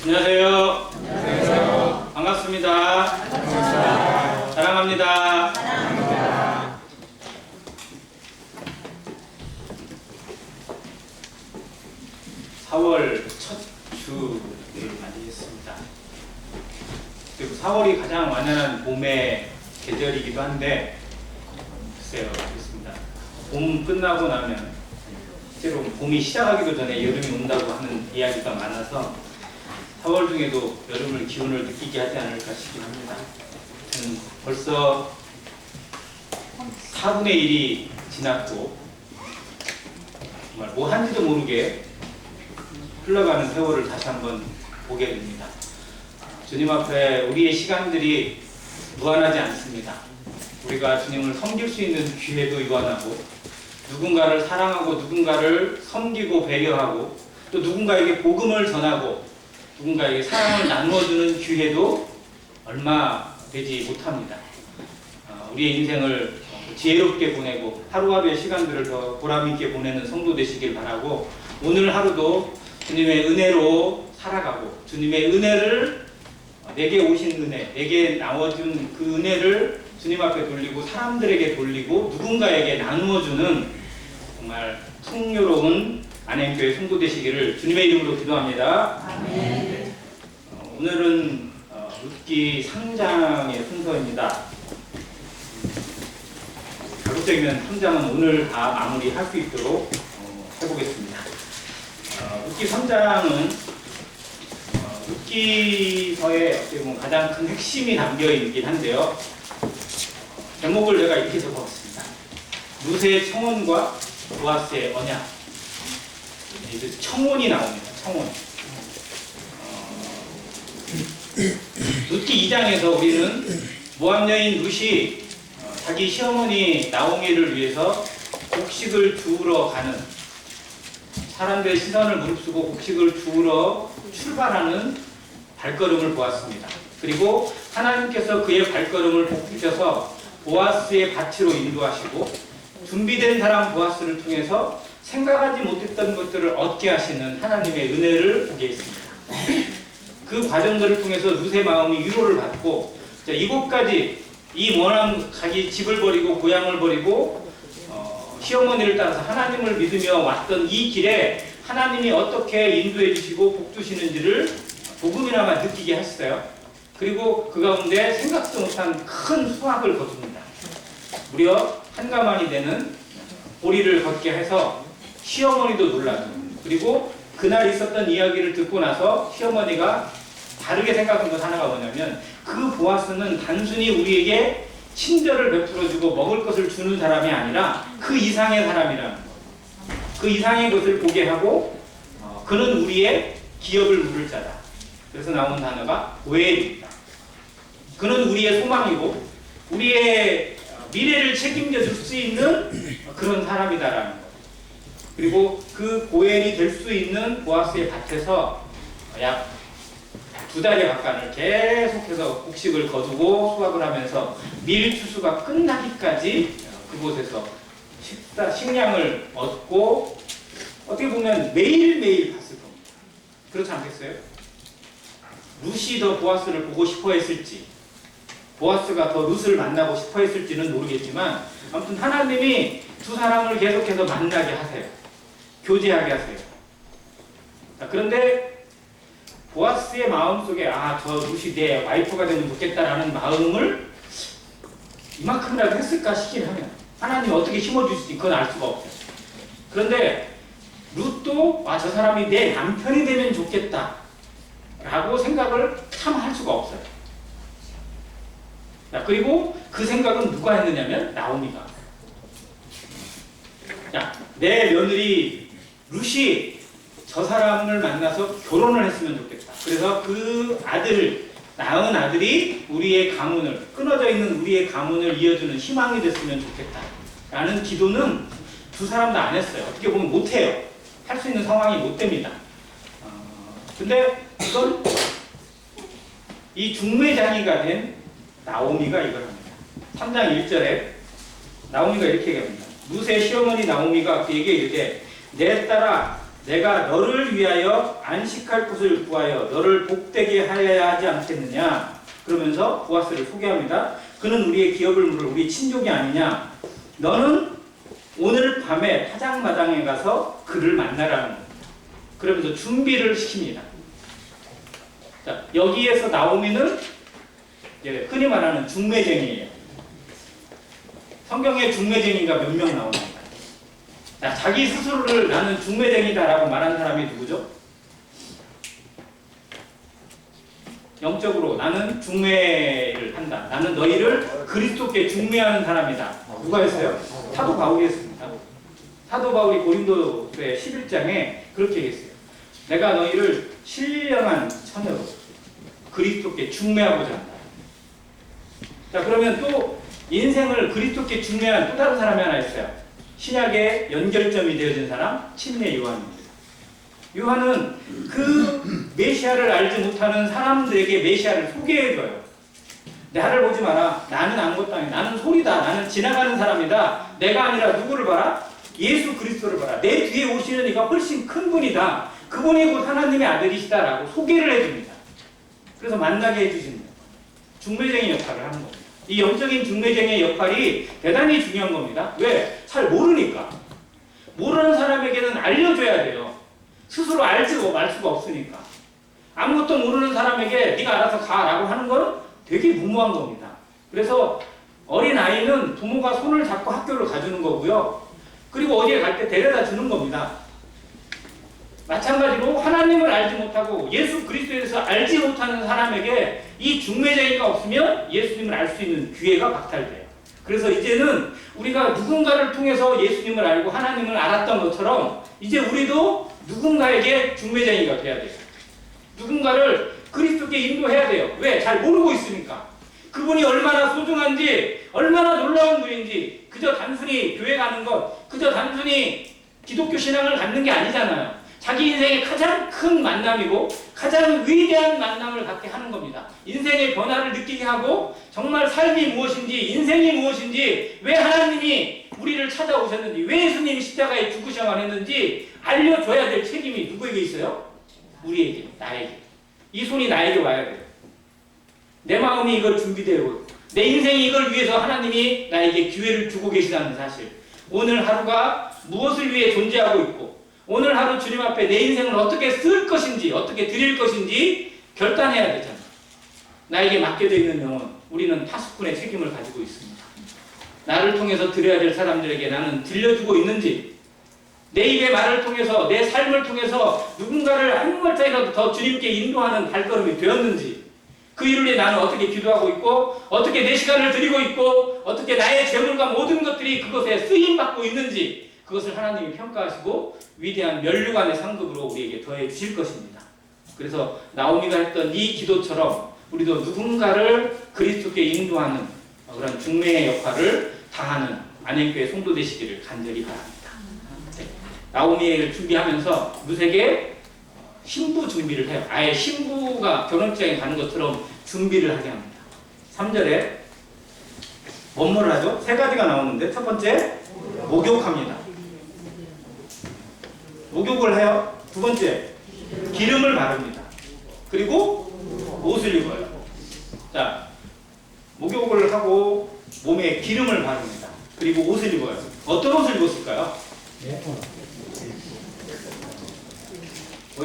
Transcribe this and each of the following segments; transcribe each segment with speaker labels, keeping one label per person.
Speaker 1: 안녕하세요.
Speaker 2: 안녕하세요.
Speaker 1: 반갑습니다.
Speaker 2: 반갑습니다.
Speaker 1: 사랑합니다.
Speaker 2: 사랑합니다.
Speaker 1: 4월 첫 주를 맞이했습니다. 그리고 4월이 가장 완연한 봄의 계절이기도 한데, 글쎄요, 그렇습니다. 봄 끝나고 나면, 실제로 봄이 시작하기도 전에 여름이 온다고 하는 이야기가 많아서 4월 중에도 여름의 기운을 느끼게 하지 않을까 싶긴 합니다. 벌써 4분의 1이 지났고, 정말 뭐 한지도 모르게 흘러가는 세월을 다시 한번 보게 됩니다. 주님 앞에 우리의 시간들이 무한하지 않습니다. 우리가 주님을 섬길 수 있는 기회도 유한하고, 누군가를 사랑하고 누군가를 섬기고 배려하고 또 누군가에게 복음을 전하고 누군가에게 사랑을 나누어주는 기회도 얼마 되지 못합니다. 우리의 인생을 지혜롭게 보내고 하루하루의 시간들을 더 보람있게 보내는 성도 되시길 바라고, 오늘 하루도 주님의 은혜로 살아가고 주님의 은혜를, 내게 오신 은혜, 내게 나와준 그 은혜를 주님 앞에 돌리고 사람들에게 돌리고 누군가에게 나누어주는 정말 풍요로운 안행교회 성도 되시기를 주님의 이름으로 기도합니다.
Speaker 2: 아멘.
Speaker 1: 오늘은 룻기 3장의 순서입니다. 가급적이면 3장은 오늘 다 마무리할 수 있도록 해보겠습니다. 룻기 3장은 룻기서의 어떻게 보면 가장 큰 핵심이 담겨 있긴 한데요. 제목을 제가 이렇게 적어봤습니다. 룻의 청혼과 보아스의 언약. 청혼이 나옵니다. 청혼. 룻기 2장에서 우리는 모압 여인 룻이 자기 시어머니 나오미를 위해서 곡식을 주우러 가는, 사람들의 시선을 무릅쓰고 곡식을 주우러 출발하는 발걸음을 보았습니다. 그리고 하나님께서 그의 발걸음을 복주셔서 보아스의 밭으로 인도하시고 준비된 사람 보아스를 통해서 생각하지 못했던 것들을 얻게 하시는 하나님의 은혜를 보게 했습니다. 그 과정들을 통해서 룻의 마음이 위로를 받고, 이곳까지 이 원한 자기 집을 버리고 고향을 버리고 시어머니를 따라서 하나님을 믿으며 왔던 이 길에 하나님이 어떻게 인도해 주시고 복 주시는지를 조금이나마 느끼게 했어요. 그리고 그 가운데 생각도 못한 큰 수확을 거둡니다. 무려 한가만이 되는 보리를 걷게 해서 시어머니도 놀라죠. 그리고 그날 있었던 이야기를 듣고 나서 시어머니가 다르게 생각한 것 하나가 뭐냐면, 그 보아스는 단순히 우리에게 친절을 베풀어주고 먹을 것을 주는 사람이 아니라 그 이상의 사람이라는 것, 그 이상의 것을 보게 하고 그는 우리의 기업을 물을 자다. 그래서 나온 단어가 고엘입니다. 그는 우리의 소망이고 우리의 미래를 책임져 줄 수 있는 그런 사람이다라는 것. 그리고 그 고엘이 될 수 있는 보아스의 밭에서 약 2달여 가까이를 계속해서 곡식을 거두고 수확을 하면서 밀 추수가 끝나기까지 그곳에서 식량을 얻고, 어떻게 보면 매일매일 봤을 겁니다. 그렇지 않겠어요? 룻이 더 보아스를 보고 싶어 했을지, 보아스가 더 룻을 만나고 싶어 했을지는 모르겠지만, 아무튼 하나님이 두 사람을 계속해서 만나게 하세요. 교제하게 하세요. 그런데 보아스의 마음속에 저 룻이 내 와이프가 되면 좋겠다라는 마음을 이만큼이라도 했을까 싶긴 하면, 하나님이 어떻게 심어주실지 그건 알 수가 없어요. 그런데 룻도 저 사람이 내 남편이 되면 좋겠다 라고 생각을 참 할 수가 없어요. 그리고 그 생각은 누가 했느냐면 나오미가. 내 며느리 룻이 저 사람을 만나서 결혼을 했으면 좋겠다. 그래서 그 아들을, 낳은 아들이 우리의 가문을, 끊어져 있는 우리의 가문을 이어주는 희망이 됐으면 좋겠다 라는 기도는 두 사람 다 안 했어요. 어떻게 보면 못해요. 할 수 있는 상황이 못 됩니다. 근데 이건 이 중매장이가 된 나오미가 이걸 합니다. 3장 1절에 나오미가 이렇게 얘기합니다. 룻의 시어머니 나오미가 그에게 이르되, 내 딸아 내가 너를 위하여 안식할 곳을 구하여 너를 복되게 하여야 하지 않겠느냐. 그러면서 보아스를 소개합니다. 그는 우리의 기업을 물을 우리 친족이 아니냐. 너는 오늘 밤에 파장마당에 가서 그를 만나라는 겁니다. 그러면서 준비를 시킵니다. 자, 여기에서 나오미는 이제 흔히 말하는 중매쟁이에요. 성경에 중매쟁이가 몇 명 나옵니까? 자, 자기 스스로를 나는 중매쟁이다라고 말한 사람이 누구죠? 영적으로 나는 중매를 한다. 나는 너희를 그리스도께 중매하는 사람이다. 누가 했어요? 사도 바울이 했습니다. 사도 바울이 고린도서의 11장에 그렇게 얘기했어요. 내가 너희를 신령한 처녀로 그리스도께 중매하고자 한다. 자, 그러면 또 인생을 그리스도께 중매한 또 다른 사람이 하나 있어요. 신약의 연결점이 되어진 사람, 침례 요한입니다. 요한은 그 메시아를 알지 못하는 사람들에게 메시아를 소개해줘요. 나를 보지 마라. 나는 아무것도 아니다. 나는 소리다. 나는 지나가는 사람이다. 내가 아니라 누구를 봐라? 예수 그리스도를 봐라. 내 뒤에 오시는 이가 훨씬 큰 분이다. 그분이 곧 하나님의 아들이시다라고 소개를 해줍니다. 그래서 만나게 해주십니다. 중매쟁이 역할을 하는 겁니다. 이 영적인 중매쟁이의 역할이 대단히 중요한 겁니다. 왜? 잘 모르니까. 모르는 사람에게는 알려줘야 돼요. 스스로 알지도 말 수가 없으니까. 아무것도 모르는 사람에게 네가 알아서 가라고 하는 건 되게 무모한 겁니다. 그래서 어린아이는 부모가 손을 잡고 학교를 가주는 거고요. 그리고 어디에 갈 때 데려다 주는 겁니다. 마찬가지로 하나님을 알지 못하고 예수 그리스도에 대해서 알지 못하는 사람에게 이 중매쟁이가 없으면 예수님을 알 수 있는 기회가 박탈돼요. 그래서 이제는 우리가 누군가를 통해서 예수님을 알고 하나님을 알았던 것처럼 이제 우리도 누군가에게 중매쟁이가 돼야 돼요. 누군가를 그리스도께 인도해야 돼요. 왜? 잘 모르고 있으니까. 그분이 얼마나 소중한지, 얼마나 놀라운 분인지, 그저 단순히 교회 가는 것, 그저 단순히 기독교 신앙을 갖는 게 아니잖아요. 자기 인생의 가장 큰 만남이고 가장 위대한 만남을 갖게 하는 겁니다. 인생의 변화를 느끼게 하고 정말 삶이 무엇인지, 인생이 무엇인지, 왜 하나님이 우리를 찾아오셨는지, 왜 예수님이 십자가에 죽으셔야만 했는지 알려줘야 될 책임이 누구에게 있어요? 우리에게, 나에게. 이 손이 나에게 와야 돼요. 내 마음이 이걸 준비되고 내 인생이 이걸 위해서 하나님이 나에게 기회를 주고 계시다는 사실. 오늘 하루가 무엇을 위해 존재하고 있고 오늘 하루 주님 앞에 내 인생을 어떻게 쓸 것인지, 어떻게 드릴 것인지 결단해야 되잖아요. 나에게 맡겨져 있는 영혼, 우리는 파수꾼의 책임을 가지고 있습니다. 나를 통해서 드려야 될 사람들에게 나는 들려주고 있는지, 내 입의 말을 통해서, 내 삶을 통해서 누군가를 한 발짝이라도 더 주님께 인도하는 발걸음이 되었는지, 그 일을 위해 나는 어떻게 기도하고 있고, 어떻게 내 시간을 드리고 있고, 어떻게 나의 재물과 모든 것들이 그것에 쓰임받고 있는지, 그것을 하나님이 평가하시고 위대한 면류관의 상급으로 우리에게 더해 주실 것입니다. 그래서 나오미가 했던 이 기도처럼 우리도 누군가를 그리스도께 인도하는 그런 중매의 역할을 다하는 안양교회 성도 되시기를 간절히 바랍니다. 네. 나오미를 준비하면서 루세게 신부 준비를 해요. 아예 신부가 결혼식장에 가는 것처럼 준비를 하게 합니다. 3절에 뭐를 하죠? 세 가지가 나오는데 첫 번째, 목욕합니다. 목욕을 해요. 두 번째, 기름을 바릅니다. 그리고 옷을 입어요. 자, 목욕을 하고 몸에 기름을 바릅니다. 그리고 옷을 입어요. 어떤 옷을 입었을까요?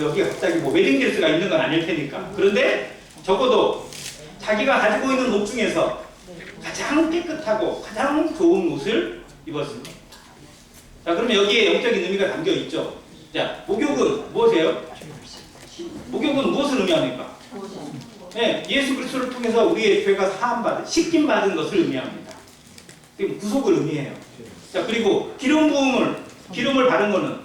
Speaker 1: 여기 갑자기 웨딩드레스가 있는 건 아닐 테니까. 그런데 적어도 자기가 가지고 있는 옷 중에서 가장 깨끗하고 가장 좋은 옷을 입었습니다. 자, 그러면 여기에 영적인 의미가 담겨 있죠. 자, 목욕은 무엇이에요? 목욕은 무엇을 의미합니까? 네, 예수 그리스도를 통해서 우리의 죄가 사함받은, 씻김받은 것을 의미합니다. 구속을 의미해요. 자, 그리고 기름을 바른 것은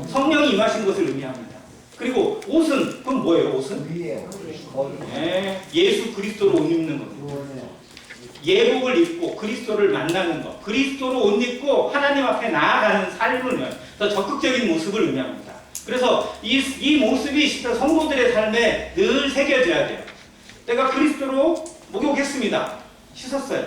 Speaker 1: 성령이 임하신 것을 의미합니다. 그리고 옷은, 그럼 뭐예요, 옷은? 네, 예수 그리스도로 옷 입는 겁니다. 예복을 입고 그리스도를 만나는 것, 그리스도로 옷 입고 하나님 앞에 나아가는 삶을 더 적극적인 모습을 의미합니다. 그래서 이 모습이 진짜 성도들의 삶에 늘 새겨져야 돼요. 내가 그리스도로 목욕했습니다. 씻었어요.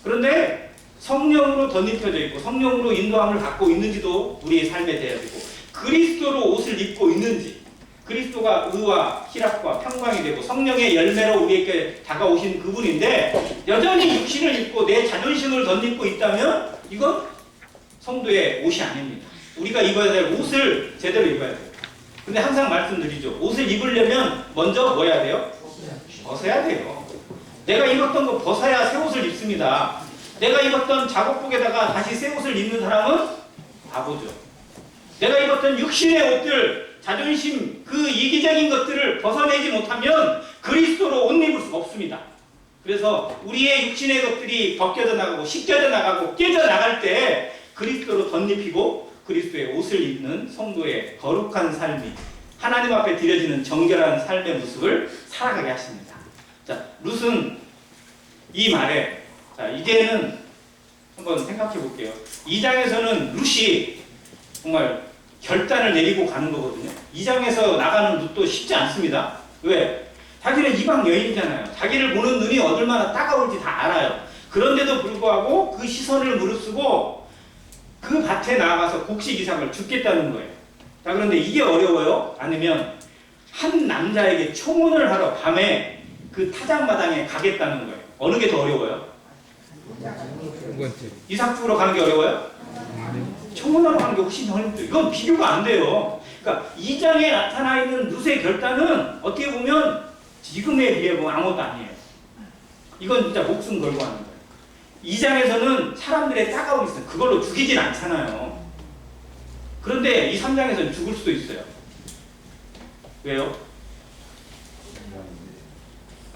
Speaker 1: 그런데 성령으로 덧입혀져 있고 성령으로 인도함을 받고 있는지도 우리의 삶에 대해야 되고, 그리스도로 옷을 입고 있는지, 그리스도가 의와 희락과 평강이 되고 성령의 열매로 우리에게 다가오신 그분인데 여전히 육신을 입고 내 자존심을 덧입고 있다면 이건 성도의 옷이 아닙니다. 우리가 입어야 될 옷을 제대로 입어야 돼요. 근데 항상 말씀드리죠. 옷을 입으려면 먼저 뭐 해야 돼요? 벗어야 돼요. 내가 입었던 거 벗어야 새 옷을 입습니다. 내가 입었던 작업복에다가 다시 새 옷을 입는 사람은 바보죠. 내가 입었던 육신의 옷들, 자존심, 그 이기적인 것들을 벗어내지 못하면 그리스도로 옷 입을 수가 없습니다. 그래서 우리의 육신의 것들이 벗겨져 나가고 씻겨져 나가고 깨져 나갈 때 그리스도로 덧입히고 그리스도의 옷을 입는 성도의 거룩한 삶이 하나님 앞에 드려지는 정결한 삶의 모습을 살아가게 하십니다. 자, 룻은 이 말에, 자, 이제는 한번 생각해 볼게요. 2장에서는 룻이 정말 결단을 내리고 가는 거거든요. 2장에서 나가는 룻도 쉽지 않습니다. 왜? 자기는 이방 여인이잖아요. 자기를 보는 눈이 얼마나 따가울지 다 알아요. 그런데도 불구하고 그 시선을 무릅쓰고 그 밭에 나아가서 곡식 이삭을 줍겠다는 거예요. 자, 그런데 이게 어려워요? 아니면 한 남자에게 청혼을 하러 밤에 그 타작마당에 가겠다는 거예요. 어느 게 더 어려워요? 이삭 주우러 가는 게 어려워요? 청혼하러 가는 게 훨씬 더 어렵죠. 이건 비교가 안 돼요. 그러니까 2장에 나타나 있는 룻의 결단은 어떻게 보면 지금에 비해 보면 아무것도 아니에요. 이건 진짜 목숨 걸고 하는 거예요. 2장에서는 사람들의 따가움이 있어요. 그걸로 죽이진 않잖아요. 그런데 이 3장에서는 죽을 수도 있어요. 왜요?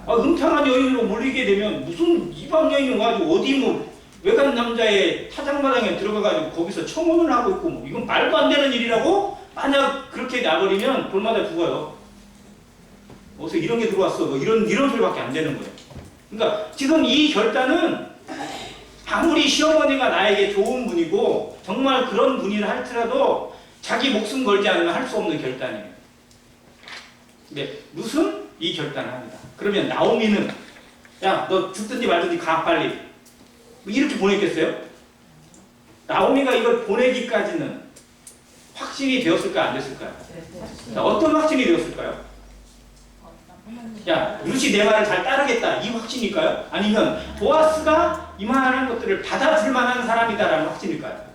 Speaker 1: 음탕한 여인으로 몰리게 되면 무슨 이방 여인을 가지고 어디 뭐 외간 남자의 타작마당에 들어가가지고 거기서 청혼을 하고 있고 뭐 이건 말도 안 되는 일이라고 만약 그렇게 나버리면 돌마다 죽어요. 어디서 이런 게 들어왔어. 뭐 이런 소리밖에 안 되는 거예요. 그러니까 지금 이 결단은 아무리 시어머니가 나에게 좋은 분이고 정말 그런 분이라 할지라도 자기 목숨 걸지 않으면 할 수 없는 결단이에요. 근데 룻은 이 결단을 합니다. 그러면 나오미는 야, 너 죽든지 말든지 가 빨리. 이렇게 보냈겠어요? 나오미가 이걸 보내기까지는 확신이 되었을까요? 안 됐을까요? 자, 어떤 확신이 되었을까요? 야, 룻이 내 말을 잘 따르겠다. 이 확신일까요? 아니면 보아스가 이만한 것들을 받아줄 만한 사람이다라는 확신일까요?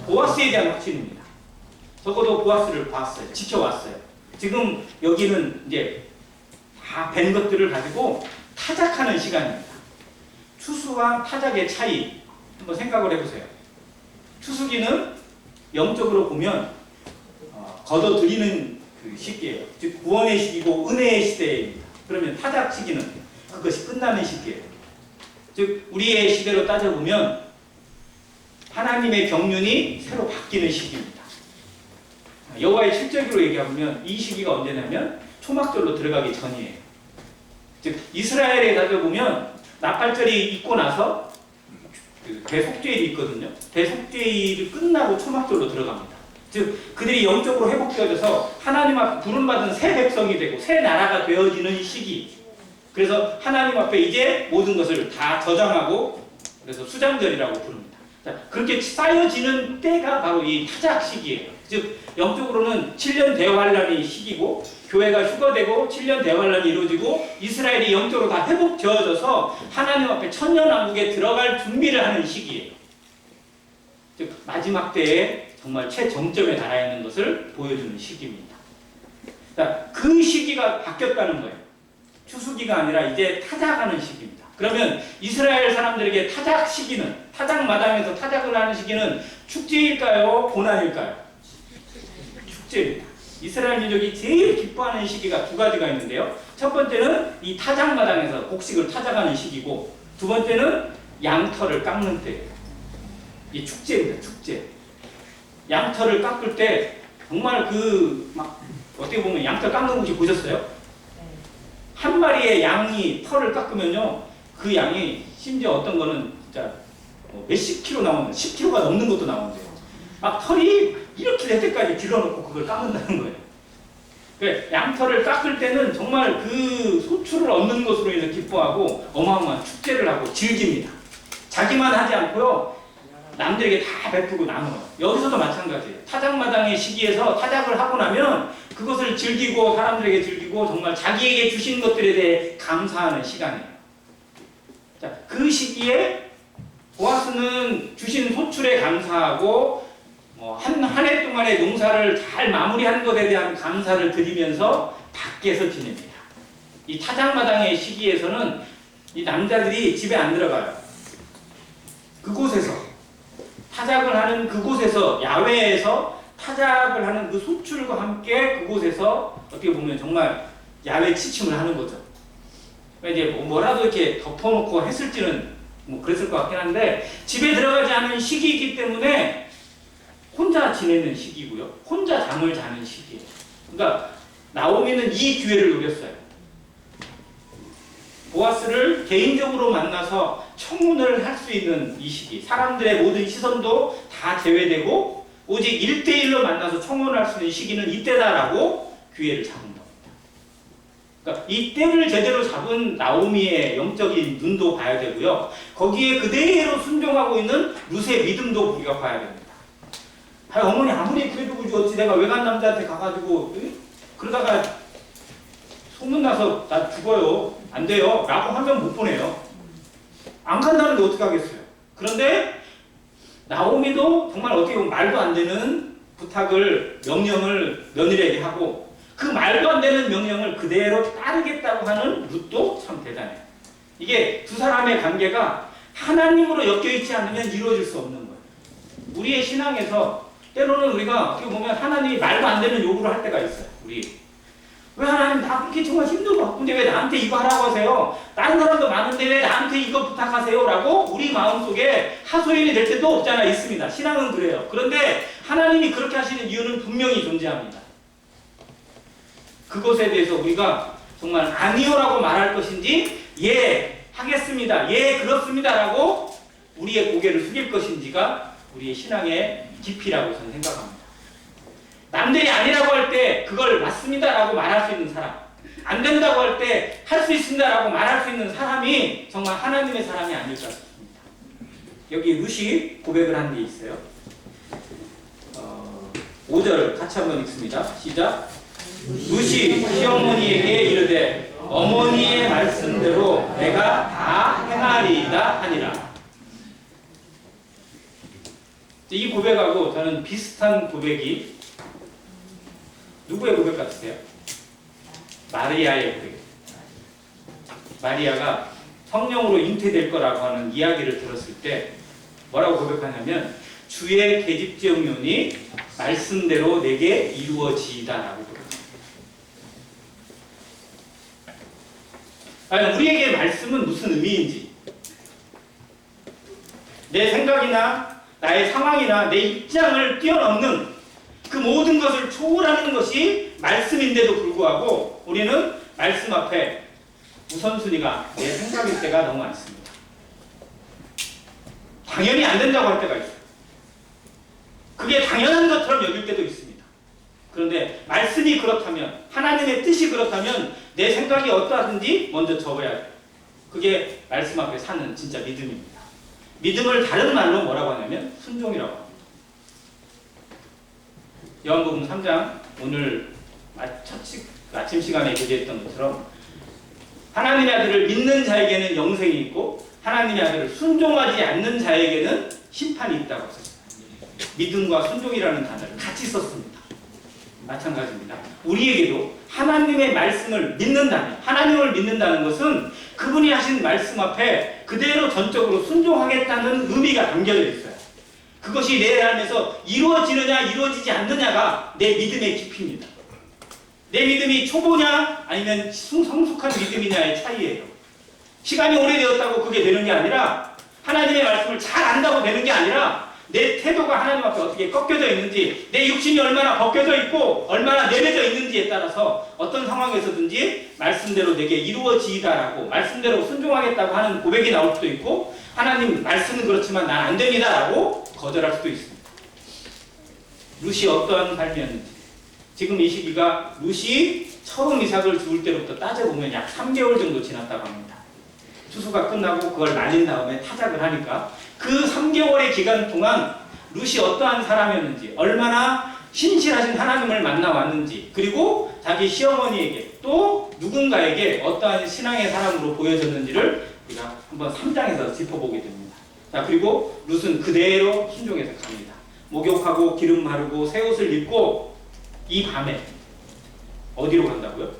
Speaker 1: 보아스에 대한 확신입니다. 적어도 보아스를 봤어요. 지켜왔어요. 지금 여기는 이제 다 벤 것들을 가지고 타작하는 시간입니다. 추수와 타작의 차이 한번 생각을 해보세요. 추수기는 영적으로 보면 걷어들이는 그 시기예요. 즉 구원의 시기고 은혜의 시대입니다. 그러면 타작 시기는 그것이 끝나는 시기예요. 즉 우리의 시대로 따져보면 하나님의 경륜이 새로 바뀌는 시기입니다. 여호와의 실적으로 얘기하면 이 시기가 언제냐면 초막절로 들어가기 전이에요. 즉 이스라엘에 따져보면 나팔절이 있고 나서 그 대속죄일이 있거든요. 대속죄일이 끝나고 초막절로 들어갑니다. 즉 그들이 영적으로 회복되어져서 하나님 앞에 부름받은 새 백성이 되고 새 나라가 되어지는 시기. 그래서 하나님 앞에 이제 모든 것을 다 저장하고 그래서 수장절이라고 부릅니다. 자, 그렇게 쌓여지는 때가 바로 이 타작 시기예요. 즉 영적으로는 7년 대환란이 시기고 교회가 휴거되고 7년 대환란이 이루어지고 이스라엘이 영적으로 다 회복되어져서 하나님 앞에 천년왕국에 들어갈 준비를 하는 시기예요. 즉 마지막 때에 정말 최정점에 달아 있는 것을 보여주는 시기입니다. 자, 그 시기가 바뀌었다는 거예요. 추수기가 아니라 이제 타작하는 시기입니다. 그러면 이스라엘 사람들에게 타작 시기는 타작 마당에서 타작을 하는 시기는 축제일까요? 고난일까요? 축제입니다. 이스라엘 민족이 제일 기뻐하는 시기가 두 가지가 있는데요. 첫 번째는 이 타작 마당에서 곡식을 타작하는 시기고 두 번째는 양털을 깎는 때예요. 이 축제입니다. 축제. 양털을 깎을 때 정말 막 어떻게 보면 양털 깎는 곳이 보셨어요? 한 마리의 양이 털을 깎으면요, 그 양이 심지어 어떤 거는 진짜 몇십 킬로 나오는 10킬로가 넘는 것도 나오는데요. 막 털이 이렇게 될 때까지 길러놓고 그걸 깎는다는 거예요. 그러니까 양털을 깎을 때는 정말 그 소출을 얻는 것으로 인해서 기뻐하고 어마어마한 축제를 하고 즐깁니다. 자기만 하지 않고요, 남들에게 다 베푸고 나눠요. 여기서도 마찬가지예요. 타작마당의 시기에서 타작을 하고 나면 그것을 즐기고 사람들에게 즐기고 정말 자기에게 주신 것들에 대해 감사하는 시간이에요. 자, 그 시기에 보아스는 주신 소출에 감사하고 한 해 동안의 농사를 잘 마무리한 것에 대한 감사를 드리면서 밖에서 지냅니다. 이 타작마당의 시기에서는 이 남자들이 집에 안 들어가요. 그곳에서 타작을 하는 그곳에서 야외에서 타작을 하는 그 소출과 함께 그곳에서 어떻게 보면 정말 야외 취침을 하는 거죠. 이제 뭐라도 이렇게 덮어놓고 했을지는 그랬을 것 같긴 한데 집에 들어가지 않은 시기이기 때문에 혼자 지내는 시기고요. 혼자 잠을 자는 시기예요. 그러니까 나오미는 이 기회를 노렸어요. 보아스를 개인적으로 만나서 청혼을 할 수 있는 이 시기, 사람들의 모든 시선도 다 제외되고 오직 1대1로 만나서 청혼을 할 수 있는 시기는 이때다라고 기회를 잡은 겁니다. 그러니까 이 때를 제대로 잡은 나오미의 영적인 눈도 봐야 되고요. 거기에 그대로 순종하고 있는 룻의 믿음도 우리가 봐야 됩니다. 어머니 아무리 그래도 어찌 내가 외간 남자한테 가가지고 그러다가 소문나서 나 죽어요. 안 돼요. 라고 하면 못 보내요. 안 간다는데 어떻게 하겠어요. 그런데 나오미도 정말 어떻게 보면 말도 안 되는 부탁을, 명령을 며느리에게 하고 그 말도 안 되는 명령을 그대로 따르겠다고 하는 룻도 참 대단해요. 이게 두 사람의 관계가 하나님으로 엮여있지 않으면 이루어질 수 없는 거예요. 우리의 신앙에서 때로는 우리가 어떻게 보면 하나님이 말도 안 되는 요구를 할 때가 있어요. 왜 하나님 나 그렇게 정말 힘들고 바쁜데 왜 나한테 이거 하라고 하세요? 다른 사람도 많은데 왜 나한테 이거 부탁하세요? 라고 우리 마음속에 하소연이 될 때도 없잖아. 있습니다. 신앙은 그래요. 그런데 하나님이 그렇게 하시는 이유는 분명히 존재합니다. 그것에 대해서 우리가 정말 아니요라고 말할 것인지 예 하겠습니다. 예 그렇습니다. 라고 우리의 고개를 숙일 것인지가 우리의 신앙의 깊이라고 저는 생각합니다. 남들이 아니라고 할 때 그걸 맞습니다 라고 말할 수 있는 사람, 안 된다고 할 때 할 수 있습니다 라고 말할 수 있는 사람이 정말 하나님의 사람이 아닐까 싶습니다. 여기 룻이 고백을 한 게 있어요. 5절 같이 한번 읽습니다. 시작. 룻이 시어머니에게 이르되 어머니의 말씀대로 내가 다 행하리이다 하니라. 이 고백하고 저는 비슷한 고백이 누구의 고백 같으세요? 마리아의 고백. 마리아가 성령으로 잉태될 거라고 하는 이야기를 들었을 때 뭐라고 고백하냐면 주의 계집종윤이 말씀대로 내게 이루어지이다라고 고백합니다. 우리에게 말씀은 무슨 의미인지, 내 생각이나 나의 상황이나 내 입장을 뛰어넘는 그 모든 것을 초월하는 것이 말씀인데도 불구하고 우리는 말씀 앞에 우선순위가 내 생각일 때가 너무 많습니다. 당연히 안 된다고 할 때가 있어요. 그게 당연한 것처럼 여길 때도 있습니다. 그런데 말씀이 그렇다면, 하나님의 뜻이 그렇다면 내 생각이 어떠하든지 먼저 접어야 돼요. 그게 말씀 앞에 사는 진짜 믿음입니다. 믿음을 다른 말로 뭐라고 하냐면 순종이라고 합니다. 요한복음 3장 오늘 아침 시간에 교제했던 것처럼 하나님의 아들을 믿는 자에게는 영생이 있고 하나님의 아들을 순종하지 않는 자에게는 심판이 있다고 썼습니다. 믿음과 순종이라는 단어를 같이 썼습니다. 마찬가지입니다. 우리에게도 하나님의 말씀을 믿는다면, 하나님을 믿는다는 것은 그분이 하신 말씀 앞에 그대로 전적으로 순종하겠다는 의미가 담겨져 있어요. 그것이 내 삶에서 이루어지느냐 이루어지지 않느냐가 내 믿음의 깊이입니다. 내 믿음이 초보냐 아니면 성숙한 믿음이냐의 차이예요. 시간이 오래되었다고 그게 되는 게 아니라, 하나님의 말씀을 잘 안다고 되는 게 아니라 내 태도가 하나님 앞에 어떻게 꺾여져 있는지, 내 육신이 얼마나 벗겨져 있고 얼마나 내려져 있는지에 따라서 어떤 상황에서든지 말씀대로 내게 이루어지이다라고 말씀대로 순종하겠다고 하는 고백이 나올 수도 있고, 하나님 말씀은 그렇지만 난 안 됩니다라고 거절할 수도 있습니다. 룻이 어떠한 삶이었는지, 지금 이 시기가 룻이 처음 이삭을 죽을 때로부터 따져보면 약 3개월 정도 지났다고 합니다. 추수가 끝나고 그걸 날린 다음에 타작을 하니까 그 3개월의 기간 동안 룻이 어떠한 사람이었는지, 얼마나 신실하신 하나님을 만나왔는지, 그리고 자기 시어머니에게 또 누군가에게 어떠한 신앙의 사람으로 보여졌는지를 우리가 한번 3장에서 짚어보게 됩니다. 자, 그리고 룻은 그대로 순종해서 갑니다. 목욕하고 기름 바르고 새 옷을 입고 이 밤에 어디로 간다고요?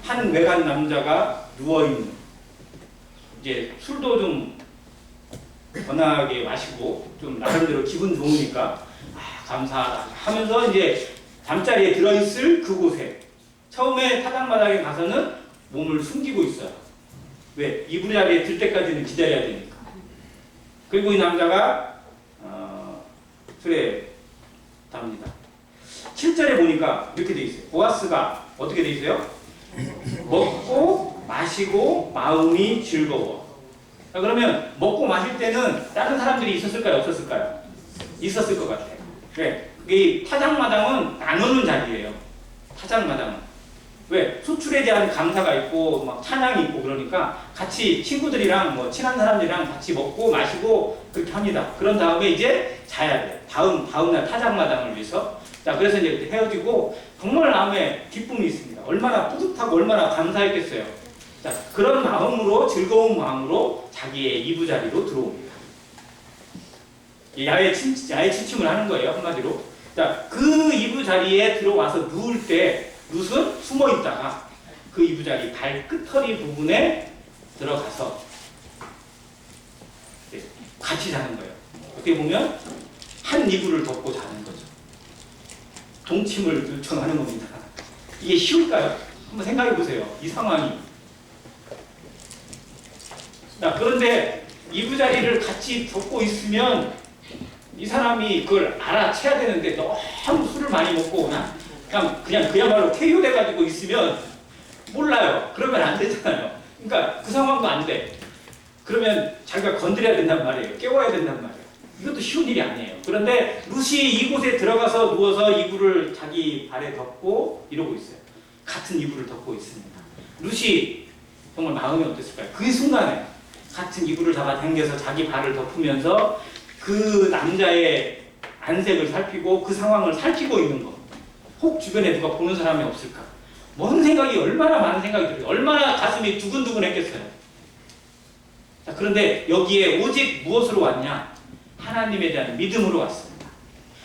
Speaker 1: 한 외간 남자가 누워있는, 이제 술도 좀 건하게 마시고 좀 나름대로 기분 좋으니까 감사하다 하면서 이제 잠자리에 들어있을 그곳에 처음에 타작마당에 가서는 몸을 숨기고 있어요. 왜? 이불자리에 들 때까지는 기다려야 되니까. 그리고 이 남자가 술에 답니다. 7절에 보니까 이렇게 돼 있어요. 보아스가 어떻게 돼 있어요? 먹고 마시고 마음이 즐거워. 자, 그러면 먹고 마실 때는 다른 사람들이 있었을까요? 없었을까요? 있었을 것 같아요. 왜? 이 타작마당은 나누는 자리예요. 타작마당은. 왜? 수출에 대한 감사가 있고 막 찬양이 있고 그러니까 같이 친구들이랑 뭐 친한 사람들이랑 같이 먹고 마시고 그렇게 합니다. 그런 다음에 이제 자야 돼요. 다음날 타작마당을 위해서. 자, 그래서 이제 헤어지고 정말 마음에 기쁨이 있습니다. 얼마나 뿌듯하고 얼마나 감사했겠어요. 자, 그런 마음으로, 즐거운 마음으로 자기의 이부자리로 들어옵니다. 야외 취침을 하는 거예요, 한마디로. 자, 그 이부자리에 들어와서 누울 때 룻은 숨어 있다가 그 이부자리 발끝허리 부분에 들어가서 같이 자는 거예요. 어떻게 보면 한 이불을 덮고 자는 거죠. 동침을 요청하는 겁니다. 이게 쉬울까요? 한번 생각해 보세요. 이 상황이. 자, 그런데 이부자리를 같이 덮고 있으면 이 사람이 그걸 알아채야 되는데 너무 술을 많이 먹고 그냥 그야말로 KO 돼가지고 있으면 몰라요. 그러면 안 되잖아요. 그러니까 그 상황도 안 돼. 그러면 자기가 건드려야 된단 말이에요. 깨워야 된단 말이에요. 이것도 쉬운 일이 아니에요. 그런데 룻이 이곳에 들어가서 누워서 이불을 자기 발에 덮고 이러고 있어요. 같은 이불을 덮고 있습니다. 룻이 정말 마음이 어땠을까요? 그 순간에 같은 이불을 잡아 당겨서 자기 발을 덮으면서 그 남자의 안색을 살피고 그 상황을 살피고 있는 거. 혹 주변에 누가 보는 사람이 없을까? 뭔 생각이, 얼마나 많은 생각이 들어요. 얼마나 가슴이 두근두근 했겠어요. 자, 그런데 여기에 오직 무엇으로 왔냐? 하나님에 대한 믿음으로 왔습니다.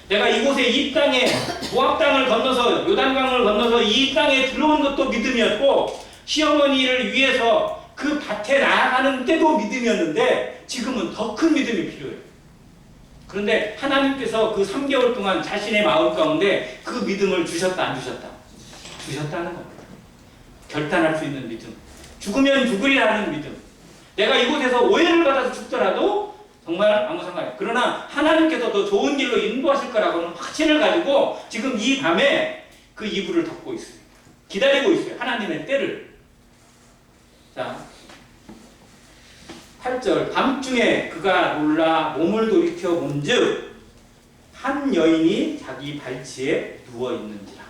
Speaker 1: 내가 이곳에 이 땅에 모압 땅을 건너서 요단강을 건너서 이 땅에 들어온 것도 믿음이었고 시어머니를 위해서 그 밭에 나아가는 때도 믿음이었는데 지금은 더 큰 믿음이 필요해요. 그런데 하나님께서 그 3개월 동안 자신의 마음 가운데 그 믿음을 주셨다 안 주셨다? 주셨다는 겁니다. 결단할 수 있는 믿음. 죽으면 죽으리라는 믿음. 내가 이곳에서 오해를 받아서 죽더라도 정말 아무 상관이 없어요. 그러나 하나님께서 더 좋은 길로 인도하실 거라고는 확신을 가지고 지금 이 밤에 그 이불을 덮고 있습니다. 기다리고 있어요. 하나님의 때를. 자, 8절 밤중에 그가 놀라 몸을 돌이켜 본즉 한 여인이 자기 발치에 누워있는지라.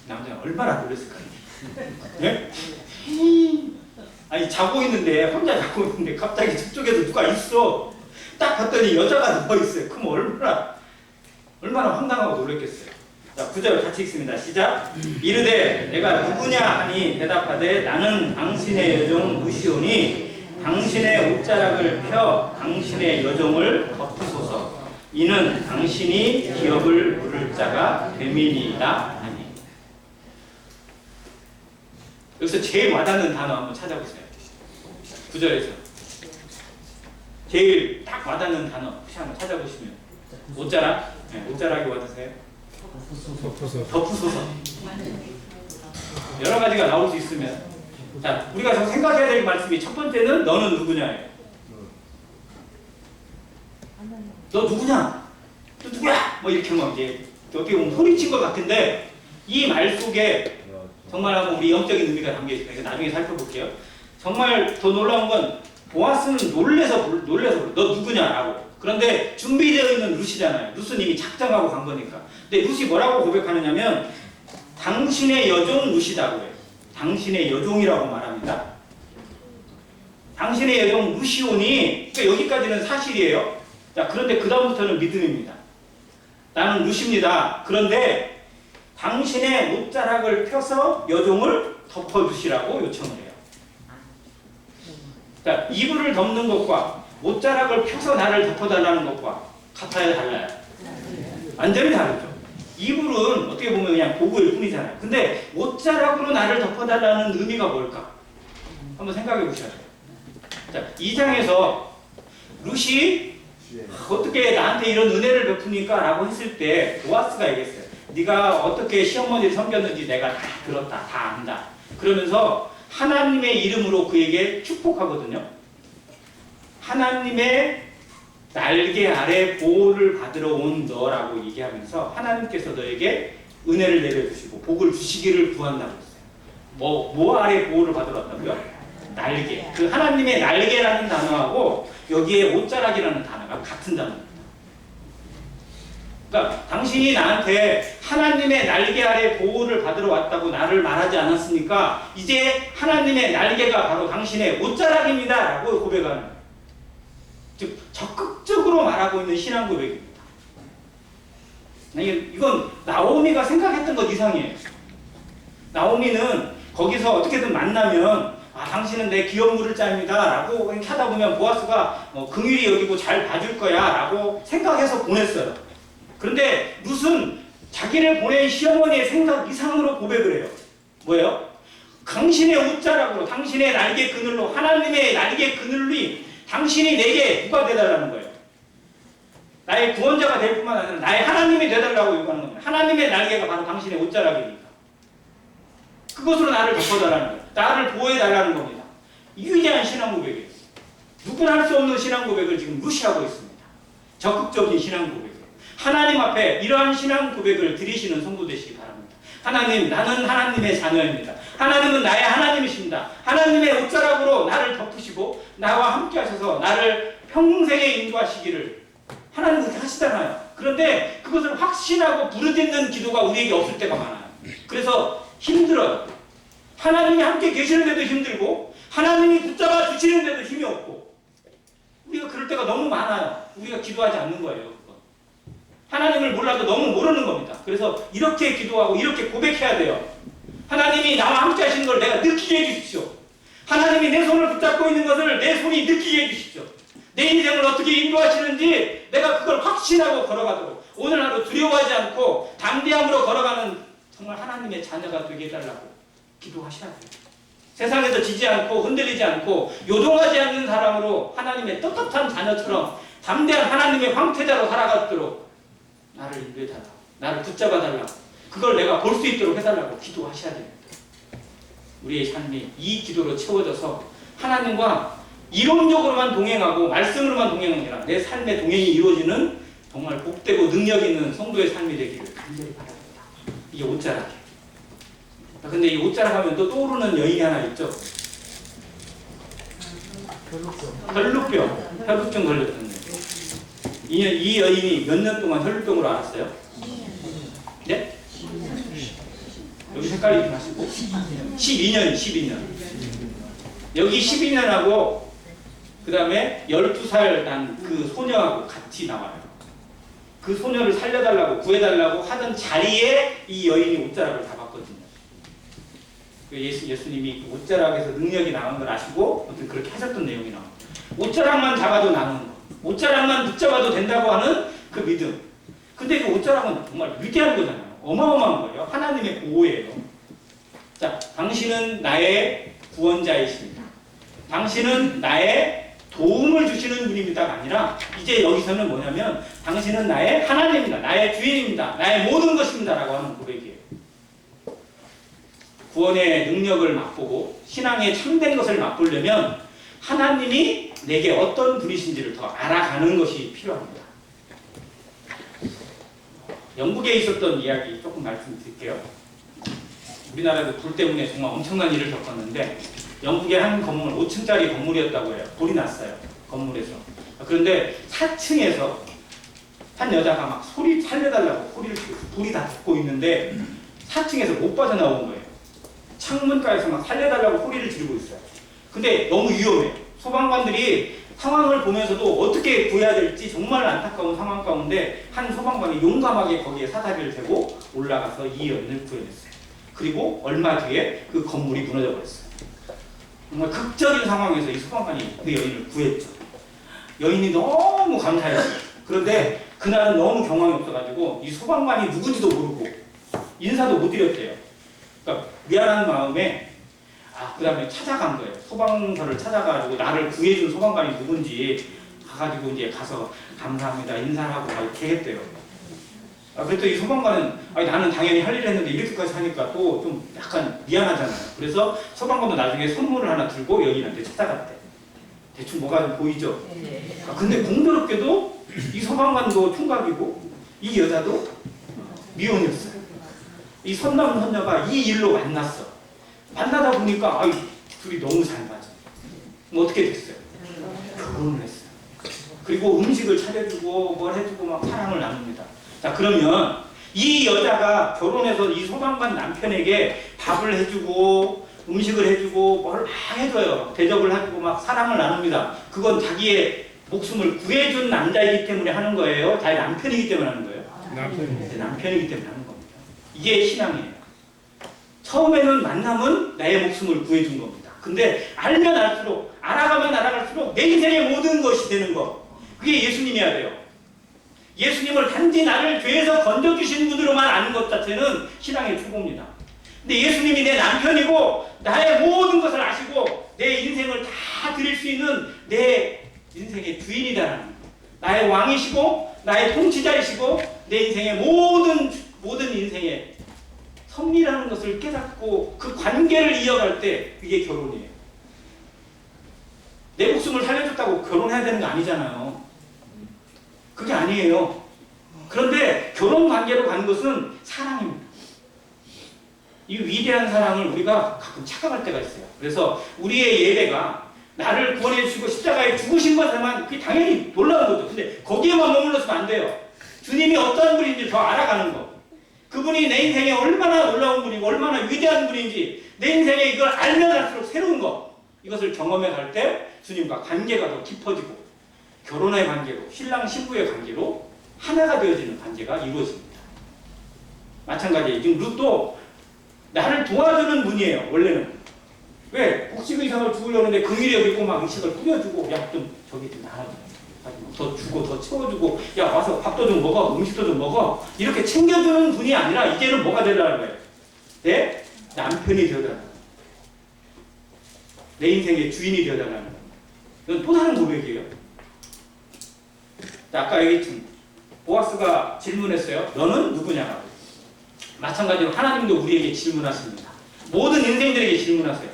Speaker 1: 남자가 얼마나 놀랐을까요? 네? 아니 자고 있는데 혼자 자고 있는데 갑자기 저쪽에서 누가 있어. 딱 봤더니 여자가 누워있어요. 그럼 얼마나 황당하고 놀랐겠어요. 자, 9절 같이 읽습니다. 시작. 이르되 내가 누구냐 하니 대답하되 나는 당신의 여종 루시오니 당신의 옷자락을 펴 당신의 여종을 덮으소서. 이는 당신이 기업을 물을 자가 됨이니이다 하니. 여기서 제일 와닿는 단어 한번 찾아보세요. 9절에서 제일 딱 와닿는 단어 혹시 한번 찾아보시면 옷자락? 네, 옷자락이 와닿으세요? 덮으소서. 여러 가지가 나올 수 있으면, 자, 우리가 생각해야 될 말씀이 첫 번째는 너는 누구냐예요. 너 누구냐? 너 누구야? 뭐 이렇게 막 이제 어떻게 보면 소리친 것 같은데 이 말 속에 정말 우리 영적인 의미가 담겨 있으니까 나중에 살펴볼게요. 정말 더 놀라운 건 보아스는 놀래서 너 누구냐라고. 그런데 준비되어 있는 룻이잖아요. 룻은 이미 작정하고 간 거니까. 근데 룻이 뭐라고 고백하느냐면 당신의 여종 룻이라고 해요. 당신의 여종이라고 말합니다. 당신의 여종 루시온이, 그러니까 여기까지는 사실이에요. 자, 그런데 그 다음부터는 믿음입니다. 나는 루시입니다. 그런데 당신의 옷자락을 펴서 여종을 덮어주시라고 요청을 해요. 자, 이불을 덮는 것과 옷자락을 펴서 나를 덮어달라는 것과 같아요, 달라요? 완전히 다르죠. 이불은 어떻게 보면 그냥 도구일 뿐이잖아요. 근데 옷자락으로 나를 덮어달라는 의미가 뭘까? 한번 생각해 보셔야 돼요. 자, 2장에서 루시 어떻게 나한테 이런 은혜를 베푸니까? 라고 했을 때 보아스가 얘기했어요. 네가 어떻게 시어머니를 섬겼는지 내가 다 들었다, 다 안다. 그러면서 하나님의 이름으로 그에게 축복하거든요. 하나님의 날개 아래 보호를 받으러 온 너라고 얘기하면서 하나님께서 너에게 은혜를 내려주시고 복을 주시기를 구한다고 했어요. 뭐 아래 보호를 받으러 왔다고요? 날개. 그 하나님의 날개라는 단어하고 여기에 옷자락이라는 단어가 같은 단어입니다. 그러니까 당신이 나한테 하나님의 날개 아래 보호를 받으러 왔다고 나를 말하지 않았습니까? 이제 하나님의 날개가 바로 당신의 옷자락입니다 라고 고백하는 거예요. 즉 적극적으로 말하고 있는 신앙 고백입니다. 이건 나오미가 생각했던 것 이상이에요. 나오미는 거기서 어떻게든 만나면 당신은 내 기업 물을 자입니다 라고 하다 보면 보아스가 긍휼히 여기고 잘 봐줄 거야 라고 생각해서 보냈어요. 그런데 룻은 자기를 보낸 시어머니의 생각 이상으로 고백을 해요. 뭐예요? 당신의 옷자락으로, 당신의 날개 그늘로, 하나님의 날개 그늘이 당신이 내게 누가 되달라는 거예요? 나의 구원자가 될 뿐만 아니라 나의 하나님이 되달라고 요구하는 겁니다. 하나님의 날개가 바로 당신의 옷자락이니까. 그것으로 나를 덮어달라는 거예요. 나를 보호해달라는 겁니다. 유일한 신앙 고백이에요. 누구나 할 수 없는 신앙 고백을 지금 무시하고 있습니다. 적극적인 신앙 고백이에요. 하나님 앞에 이러한 신앙 고백을 드리시는 성도 되시기 바랍니다. 하나님, 나는 하나님의 자녀입니다. 하나님은 나의 하나님이십니다. 하나님의 옷자락으로 나를 덮으시고 나와 함께 하셔서 나를 평생에 인도하시기를 하나님은 그렇게 하시잖아요. 그런데 그것을 확신하고 부르짖는 기도가 우리에게 없을 때가 많아요. 그래서 힘들어요. 하나님이 함께 계시는데도 힘들고 하나님이 붙잡아 주시는데도 힘이 없고 우리가 그럴 때가 너무 많아요. 우리가 기도하지 않는 거예요. 그건. 하나님을 몰라도 너무 모르는 겁니다. 그래서 이렇게 기도하고 이렇게 고백해야 돼요. 하나님이 나와 함께 하시는 걸 내가 느끼게 해주십시오. 하나님이 내 손을 붙잡고 있는 것을 내 손이 느끼게 해주십시오. 내 인생을 어떻게 인도하시는지 내가 그걸 확신하고 걸어가도록 오늘 하루 두려워하지 않고 담대함으로 걸어가는 정말 하나님의 자녀가 되게 해달라고 기도하셔야 돼요. 세상에서 지지 않고 흔들리지 않고 요동하지 않는 사람으로 하나님의 떳떳한 자녀처럼 담대한 하나님의 황태자로 살아가도록 나를 인도해달라고, 나를 붙잡아달라고, 그걸 내가 볼 수 있도록 해달라고 기도하셔야 됩니다. 우리의 삶이 이 기도로 채워져서 하나님과 이론적으로만 동행하고 말씀으로만 동행하는 게 아니라 내 삶의 동행이 이루어지는 정말 복되고 능력 있는 성도의 삶이 되기를 간절히 바랍니다. 이게 옷자락이에요. 근데 이 옷자락 하면 또 떠오르는 여인이 하나 있죠. 혈루병. 혈루증 걸렸던데. 이 여인이 몇 년 동안 혈루병으로 앓았어요? 네? 여기 색깔이 좀 하시고 12년 여기 12년하고 그 다음에 12살 난 그 소녀하고 같이 나와요. 그 소녀를 살려달라고 구해달라고 하던 자리에 이 여인이 옷자락을 잡았거든요. 예수님이 옷자락에서 능력이 나온 걸 아시고 아무튼 그렇게 하셨던 내용이 나와요. 옷자락만 잡아도 나오는 거, 옷자락만 붙잡아도 된다고 하는 그 믿음. 근데 그 옷자락은 정말 위대한 거잖아요. 어마어마한 거예요. 하나님의 보호예요. 자, 당신은 나의 구원자이십니다. 당신은 나의 도움을 주시는 분입니다가 아니라 이제 여기서는 뭐냐면 당신은 나의 하나님입니다. 나의 주인입니다. 나의 모든 것입니다. 라고 하는 고백이에요. 구원의 능력을 맛보고 신앙의 참된 것을 맛보려면 하나님이 내게 어떤 분이신지를 더 알아가는 것이 필요합니다. 영국에 있었던 이야기 조금 말씀드릴게요. 우리나라도 불 때문에 정말 엄청난 일을 겪었는데 영국의 한 건물, 5층짜리 건물이었다고 해요. 불이 났어요. 건물에서. 그런데 4층에서 한 여자가 막 소리 살려달라고 소리를 치고 불이 다 붙고 있는데 4층에서 못 빠져나온 거예요. 창문가에서 막 살려달라고 소리를 지르고 있어요. 근데 너무 위험해요. 소방관들이 상황을 보면서도 어떻게 구해야 될지 정말 안타까운 상황 가운데 한 소방관이 용감하게 거기에 사다리를 대고 올라가서 이 여인을 구해냈어요. 그리고 얼마 뒤에 그 건물이 무너져 버렸어요. 정말 극적인 상황에서 이 소방관이 그 여인을 구했죠. 여인이 너무 감사했어요. 그런데 그날은 너무 경황이 없어가지고 이 소방관이 누군지도 모르고 인사도 못 드렸대요. 그러니까 미안한 마음에 그 다음에 찾아간 거예요. 소방서를 찾아가지고 나를 구해준 소방관이 누군지 가가지고 이제 가서 감사합니다 인사를 하고 막 이렇게 했대요. 그랬더니 이 소방관은 나는 당연히 할 일을 했는데 이렇게까지 하니까 또 좀 약간 미안하잖아요. 그래서 소방관도 나중에 선물을 하나 들고 여인한테 찾아갔대. 대충 뭐가 좀 보이죠? 근데 공교롭게도 이 소방관도 총각이고 이 여자도 미혼이었어요. 이 선남 선녀가 이 일로 만났어. 만나다 보니까 둘이 너무 잘 맞아. 뭐 어떻게 됐어요? 결혼을 했어요. 그리고 음식을 차려주고 뭘 해주고 막 사랑을 나눕니다. 자, 그러면 이 여자가 결혼해서 이 소방관 남편에게 밥을 해주고 음식을 해주고 뭘 막 해줘요. 대접을 해주고 막 사랑을 나눕니다. 그건 자기의 목숨을 구해준 남자이기 때문에 하는 거예요? 자기 남편이기 때문에 하는 거예요? 남편이기 때문에 하는 겁니다. 이게 신앙이에요. 처음에는 만남은 나의 목숨을 구해준 겁니다. 근데 알면 알수록, 알아가면 알아갈수록 내 인생의 모든 것이 되는 것. 그게 예수님이어야 돼요. 예수님을 단지 나를 죄에서 건져주신 분으로만 아는 것 자체는 신앙의 초보입니다. 근데 예수님이 내 남편이고 나의 모든 것을 아시고 내 인생을 다 드릴 수 있는 내 인생의 주인이다라는 것. 나의 왕이시고 나의 통치자이시고 내 인생의 모든 인생의 섭리라는 것을 깨닫고 그 관계를 이어갈 때 그게 결혼이에요. 내 목숨을 살려줬다고 결혼해야 되는 거 아니잖아요. 그게 아니에요. 그런데 결혼 관계로 가는 것은 사랑입니다. 이 위대한 사랑을 우리가 가끔 착각할 때가 있어요. 그래서 우리의 예배가 나를 구원해 주시고 십자가에 죽으신 것에만 그게 당연히 놀라운 거죠. 근데 거기에만 머물러서는 안 돼요. 주님이 어떤 분인지 더 알아가는 거. 그분이 내 인생에 얼마나 놀라운 분이고 얼마나 위대한 분인지 내 인생에 이걸 알면 알수록 새로운 거. 이것을 경험해 갈 때 주님과 관계가 더 깊어지고 결혼의 관계로 신랑 신부의 관계로 하나가 되어지는 관계가 이루어집니다. 마찬가지예요. 지금 룻도 나를 도와주는 분이에요. 원래는. 왜? 곡식 의상을 주려는데 긍휼히 여기고 막 의식을 뿌려주고 좀 저기 좀 나눠줘. 더 주고 더 채워주고 와서 밥도 좀 먹어 음식도 좀 먹어 이렇게 챙겨주는 분이 아니라 이제는 뭐가 되려는 거예요? 내 남편이 되어달라는 거예요. 내 인생의 주인이 되어달라는 거예요. 이건 또 다른 고백이에요. 아까 얘기했던 보아스가 질문했어요. 너는 누구냐? 마찬가지로 하나님도 우리에게 질문하십니다. 모든 인생들에게 질문하세요.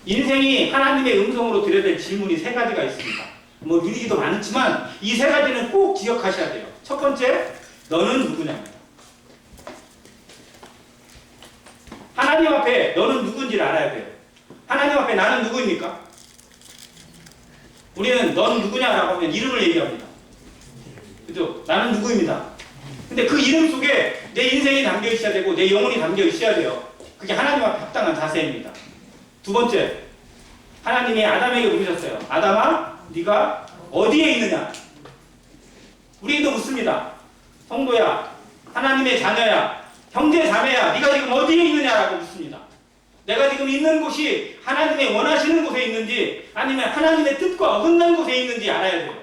Speaker 1: 인생이 하나님의 음성으로 드려야 될 질문이 3가지가 있습니다. 뭐 유리기도 많지만 이 3가지는 꼭 기억하셔야 돼요. 첫 번째, 너는 누구냐입니다. 하나님 앞에 너는 누군지를 알아야 돼요. 하나님 앞에 나는 누구입니까? 우리는 넌 누구냐라고 하면 이름을 얘기합니다. 그죠? 나는 누구입니다. 근데 그 이름 속에 내 인생이 담겨 있어야 되고 내 영혼이 담겨 있어야 돼요. 그게 하나님 앞에 합당한 자세입니다. 두 번째, 하나님이 아담에게 물으셨어요. 아담아, 네가 어디에 있느냐? 우리도 묻습니다. 성도야, 하나님의 자녀야, 형제 자매야, 네가 지금 어디에 있느냐라고 묻습니다. 내가 지금 있는 곳이 하나님의 원하시는 곳에 있는지 아니면 하나님의 뜻과 어긋난 곳에 있는지 알아야 돼요.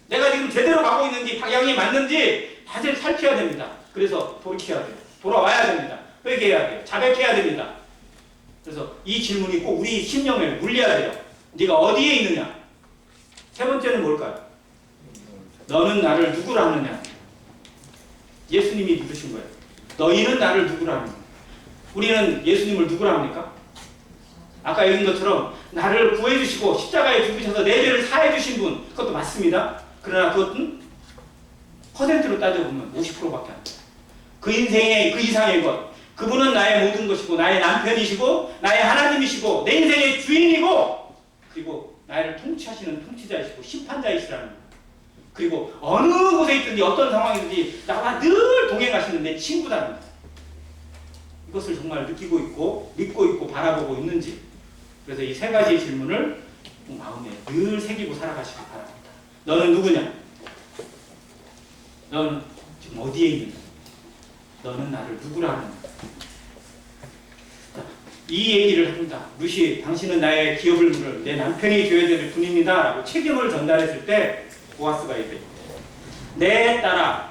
Speaker 1: 내가 지금 제대로 가고 있는지 방향이 맞는지 다들 살펴야 됩니다. 그래서 돌이켜야 돼요. 돌아와야 됩니다. 회개해야 돼요. 자백해야 됩니다. 그래서 이 질문이 꼭 우리 심령을 물려야 돼요. 네가 어디에 있느냐? 세 번째는 뭘까요? 너는 나를 누구라 하느냐? 예수님이 물으신 거예요. 너희는 나를 누구라 하느냐? 우리는 예수님을 누구라 합니까? 아까 얘기한 것처럼 나를 구해주시고 십자가에 죽으셔서 내 죄를 사해주신 분, 그것도 맞습니다. 그러나 그것은 퍼센트로 따져보면 50%밖에 안 돼요. 그 인생의 그 이상의 것, 그분은 나의 모든 것이고 나의 남편이시고 나의 하나님이시고 내 인생의 주인이고 그리고 나를 통치하시는 통치자이시고 심판자이시라는 거예요. 그리고 어느 곳에 있든지 어떤 상황이든지 나와 늘 동행하시는 내 친구다는 거예요. 이것을 정말 느끼고 있고 믿고 있고 바라보고 있는지. 그래서 이 세 가지 질문을 마음에 늘 새기고 살아가시기 바랍니다. 너는 누구냐? 너는 지금 어디에 있느냐? 너는 나를 누구라 하느냐? 이 얘기를 합니다. 루시, 당신은 나의 기업을 물을 내 남편이 되어야 될 분입니다 라고 책임을 전달했을 때 보아스가 이래, 내 딸아,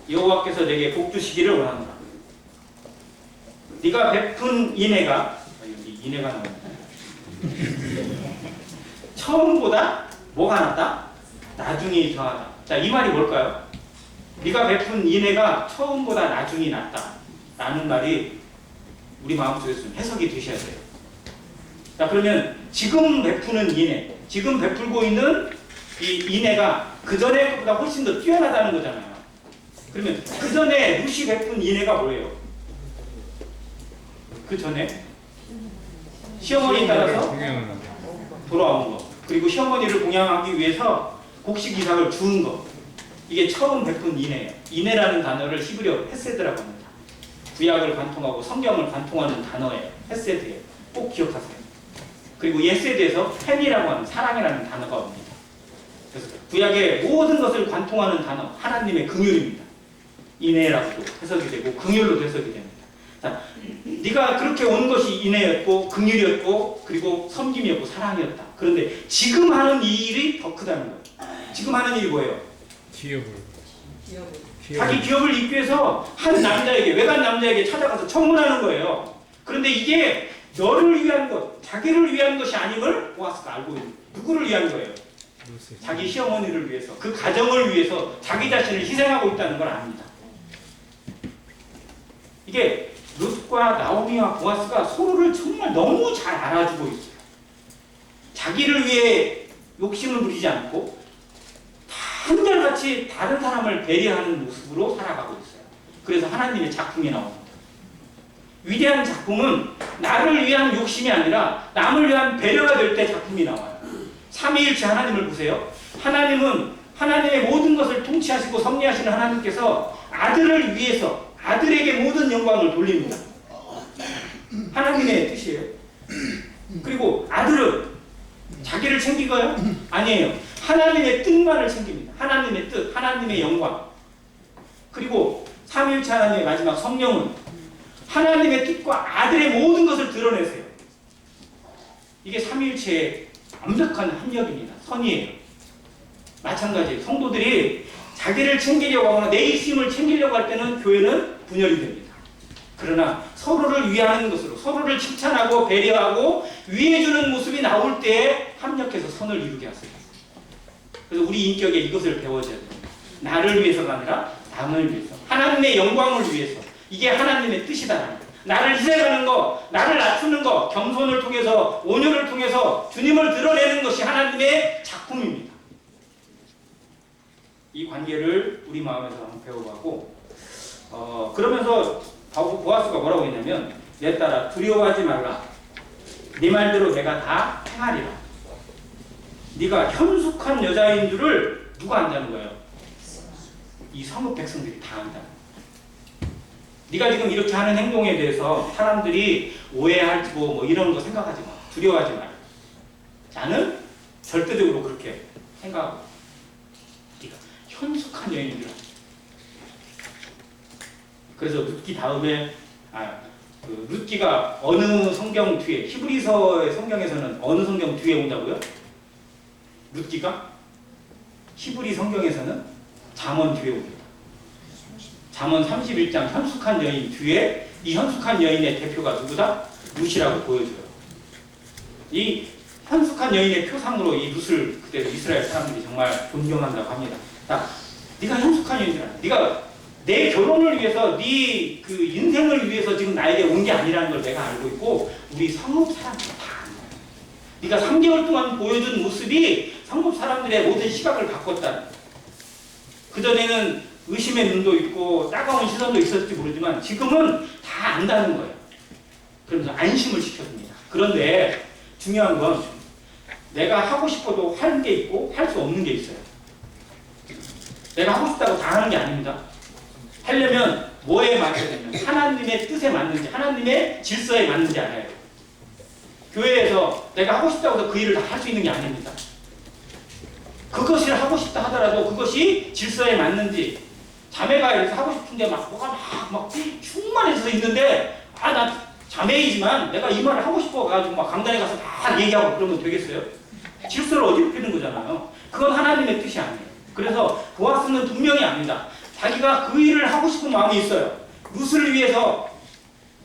Speaker 1: 여호와께서 내게 복 주시기를 원하노라. 네가 베푼 인애가, 여기 인애가 나옵니다. 처음보다 뭐가 낫다? 나중이 더하다. 자, 이 말이 뭘까요? 네가 베푼 인애가 처음보다 나중이 낫다 라는 말이 우리 마음속에서 좀 해석이 되셔야 돼요. 자, 그러면 지금 베푸는 인애, 지금 베풀고 있는 이 인애가 그 전에 것보다 훨씬 더 뛰어나다는 거잖아요. 그러면 그 전에 루시 베푼 인애가 뭐예요? 그 전에 시어머니 따라서 돌아온 거, 그리고 시어머니를 공양하기 위해서 곡식 이삭을 주운 거, 이게 처음 베푼 인애예요. 인애라는 단어를 히브리어 헤세드라고 합니다. 구약을 관통하고 성경을 관통하는 단어예요. 헤세드예요. 꼭 기억하세요. 그리고 예세드에서 팬이라고 하는 사랑이라는 단어가 옵니다. 그래서 구약의 모든 것을 관통하는 단어, 하나님의 긍휼입니다. 인애라고도 해석이 되고 긍휼로도 해석이 됩니다. 자, 네가 그렇게 온 것이 인애였고 긍휼이었고 그리고 섬김이었고 사랑이었다. 그런데 지금 하는 이 일이 더 크다는 거예요. 지금 하는 일이 뭐예요? 자기 기업을 잇기 위해서 한 남자에게, 외간 남자에게 찾아가서 청혼하는 거예요. 그런데 이게 너를 위한 것, 자기를 위한 것이 아님을 보아스가 알고 있는, 누구를 위한 거예요? 자기 시어머니를 위해서, 그 가정을 위해서 자기 자신을 희생하고 있다는 걸 압니다. 이게 룻과 나오미와 보아스가 서로를 정말 너무 잘 알아주고 있어요. 자기를 위해 욕심을 부리지 않고 한결같이 다른 사람을 배려하는 모습으로 살아가고 있어요. 그래서 하나님의 작품이 나옵니다. 위대한 작품은 나를 위한 욕심이 아니라 남을 위한 배려가 될 때 작품이 나와요. 삼위일체 하나님을 보세요. 하나님은 하나님의 모든 것을 통치하시고 섭리하시는 하나님께서 아들을 위해서 아들에게 모든 영광을 돌립니다. 하나님의 뜻이에요. 그리고 아들은 자기를 챙기고요? 아니에요. 하나님의 뜻만을 챙깁니다. 하나님의 뜻, 하나님의 영광. 그리고 삼위일체 하나님의 마지막 성령은 하나님의 뜻과 아들의 모든 것을 드러내세요. 이게 삼위일체의 완벽한 합력입니다. 선이에요. 마찬가지예요. 성도들이 자기를 챙기려고 하거나 내 입심을 챙기려고 할 때는 교회는 분열이 됩니다. 그러나 서로를 위하는 것으로 서로를 칭찬하고 배려하고 위해주는 모습이 나올 때에 합력해서 선을 이루게 하세요. 그래서 우리 인격에 이것을 배워줘야 됩니다. 나를 위해서가 아니라 남을 위해서, 하나님의 영광을 위해서. 이게 하나님의 뜻이다라는 거예요. 나를 희생하는 거, 나를 낮추는 거, 겸손을 통해서, 온유를 통해서 주님을 드러내는 것이 하나님의 작품입니다. 이 관계를 우리 마음에서 한번 배워가고, 그러면서 보아스가 뭐라고 했냐면, 내 딸아 두려워하지 말라. 네 말대로 내가 다 행하리라. 네가 현숙한 여자인 줄을 누가 안다는 거예요? 이 성읍 백성들이 다 안다. 네가 지금 이렇게 하는 행동에 대해서 사람들이 오해할지고 뭐 이런 거 생각하지 마. 두려워하지 마. 나는 절대적으로 그렇게 생각하고, 네가 현숙한 여인인 줄 알아. 그래서 룻기 다음에 그 룻기가 어느 성경 뒤에, 히브리서의 성경에서는 어느 성경 뒤에 온다고요? 룻기가 히브리 성경에서는 잠언 뒤에 옵니다. 잠언 31장 현숙한 여인 뒤에 이 현숙한 여인의 대표가 누구다? 룻이라고 보여줘요. 이 현숙한 여인의 표상으로 이 룻을 그때 이스라엘 사람들이 정말 존경한다고 합니다. 자, 네가 현숙한 여인이라, 네가 내 결혼을 위해서, 네 그 인생을 위해서 지금 나에게 온 게 아니라는 걸 내가 알고 있고 우리 성읍 사람들이 다 안다. 네가 3개월 동안 보여준 모습이 성읍 사람들의 모든 시각을 바꿨다. 그전에는 의심의 눈도 있고 따가운 시선도 있었을지 모르지만 지금은 다 안다는 거예요. 그러면서 안심을 시켜줍니다. 그런데 중요한 건 내가 하고 싶어도 하는 게 있고 할 수 없는 게 있어요. 내가 하고 싶다고 다 하는 게 아닙니다. 하려면 뭐에 맞춰야 되냐면 하나님의 하나님의 뜻에 맞는지, 하나님의 질서에 맞는지 알아야 돼요. 교회에서 내가 하고 싶다고 해서 그 일을 다 할 수 있는 게 아닙니다. 그것을 하고 싶다 하더라도 그것이 질서에 맞는지, 자매가 이렇게 하고 싶은데 뭐가 막 충만해서 있는데, 나 자매이지만 내가 이 말을 하고 싶어가지고 막 강단에 가서 다 얘기하고 그러면 되겠어요? 질서를 어지럽히는 거잖아요. 그건 하나님의 뜻이 아니에요. 그래서 보아스는 분명히 압니다. 자기가 그 일을 하고 싶은 마음이 있어요. 룻을 위해서,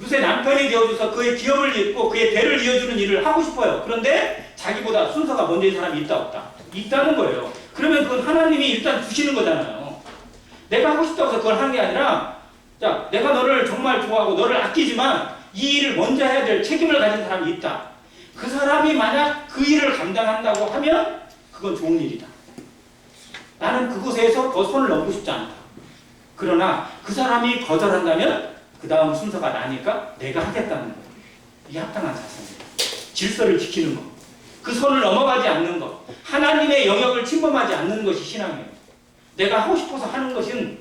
Speaker 1: 룻의 남편이 되어줘서 그의 기업을 잇고 그의 대를 이어주는 일을 하고 싶어요. 그런데 자기보다 순서가 먼저인 사람이 있다 없다? 있다는 거예요. 그러면 그건 하나님이 일단 주시는 거잖아요. 내가 하고 싶다고 해서 그걸 하는 게 아니라, 자, 내가 너를 정말 좋아하고 너를 아끼지만 이 일을 먼저 해야 될 책임을 가진 사람이 있다. 그 사람이 만약 그 일을 감당한다고 하면 그건 좋은 일이다. 나는 그곳에서 더 손을 넘고 싶지 않다. 그러나 그 사람이 거절한다면 그 다음 순서가 나니까 내가 하겠다는 거예요. 이게 합당한 자세입니다. 질서를 지키는 것, 그 선을 넘어가지 않는 것, 하나님의 영역을 침범하지 않는 것이 신앙이에요. 내가 하고 싶어서 하는 것은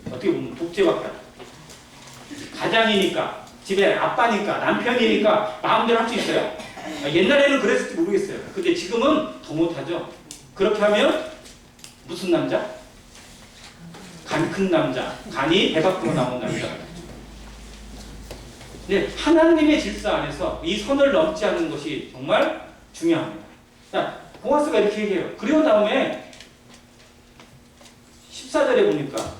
Speaker 1: 어떻게 보면 독재와 같아요. 가장이니까, 집에 아빠니까, 남편이니까 마음대로 할 수 있어요. 옛날에는 그랬을지 모르겠어요. 근데 지금은 더 못하죠. 그렇게 하면 무슨 남자? 간 큰 남자, 간이 배 밖으로 나온 남자. 근데 하나님의 질서 안에서 이 선을 넘지 않는 것이 정말 중요합니다. 자, 보아스가 이렇게 얘기해요. 그리고 다음에 14절에 보니까,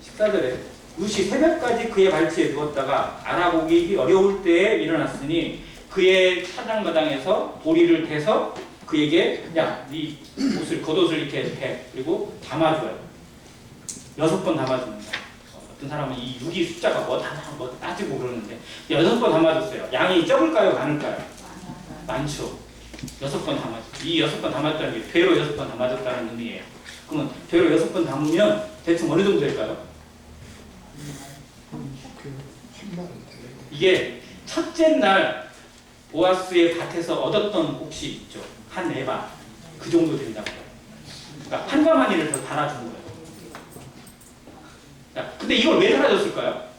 Speaker 1: 14절에 룻이 새벽까지 그의 발치에 누웠다가 알아보기 어려울 때에 일어났으니 그의 사장마당에서 보리를 대서 그에게, 야, 네 옷을, 겉옷을 이렇게 해. 그리고 담아줘요. 6번 담아줍니다. 어떤 사람은 이 6이 숫자가 뭐 따지고 그러는데 6번 담아줬어요. 양이 적을까요? 많을까요? 많죠. 6번 담아줬어요. 이 6번 담았다는 게 배로 6번 담아줬다는 의미예요. 그러면 배로 6번 담으면 대충 어느 정도 될까요? 이게 첫째 날 보아스의 밭에서 얻었던 곡식 있죠. 한 에바. 그 정도 된다고. 그러니까 한 가마니를 더 달아준 거예요. 자, 근데 이걸 왜 달아줬을까요?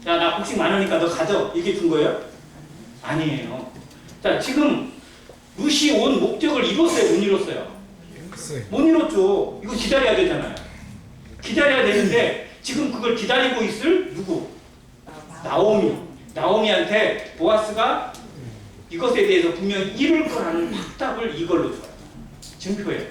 Speaker 1: 야, 나 곡식 많으니까 너 가져. 이렇게 준 거예요? 아니에요. 자, 지금 룻이 온 목적을 이뤘어요? 못 이뤘어요? 못 이뤘죠. 이거 기다려야 되잖아요. 기다려야 되는데 지금 그걸 기다리고 있을 누구? 나오미. 나오미한테 보아스가 이것에 대해서 분명히 이룰 거라는 확답을 이걸로 줘요. 증표예요.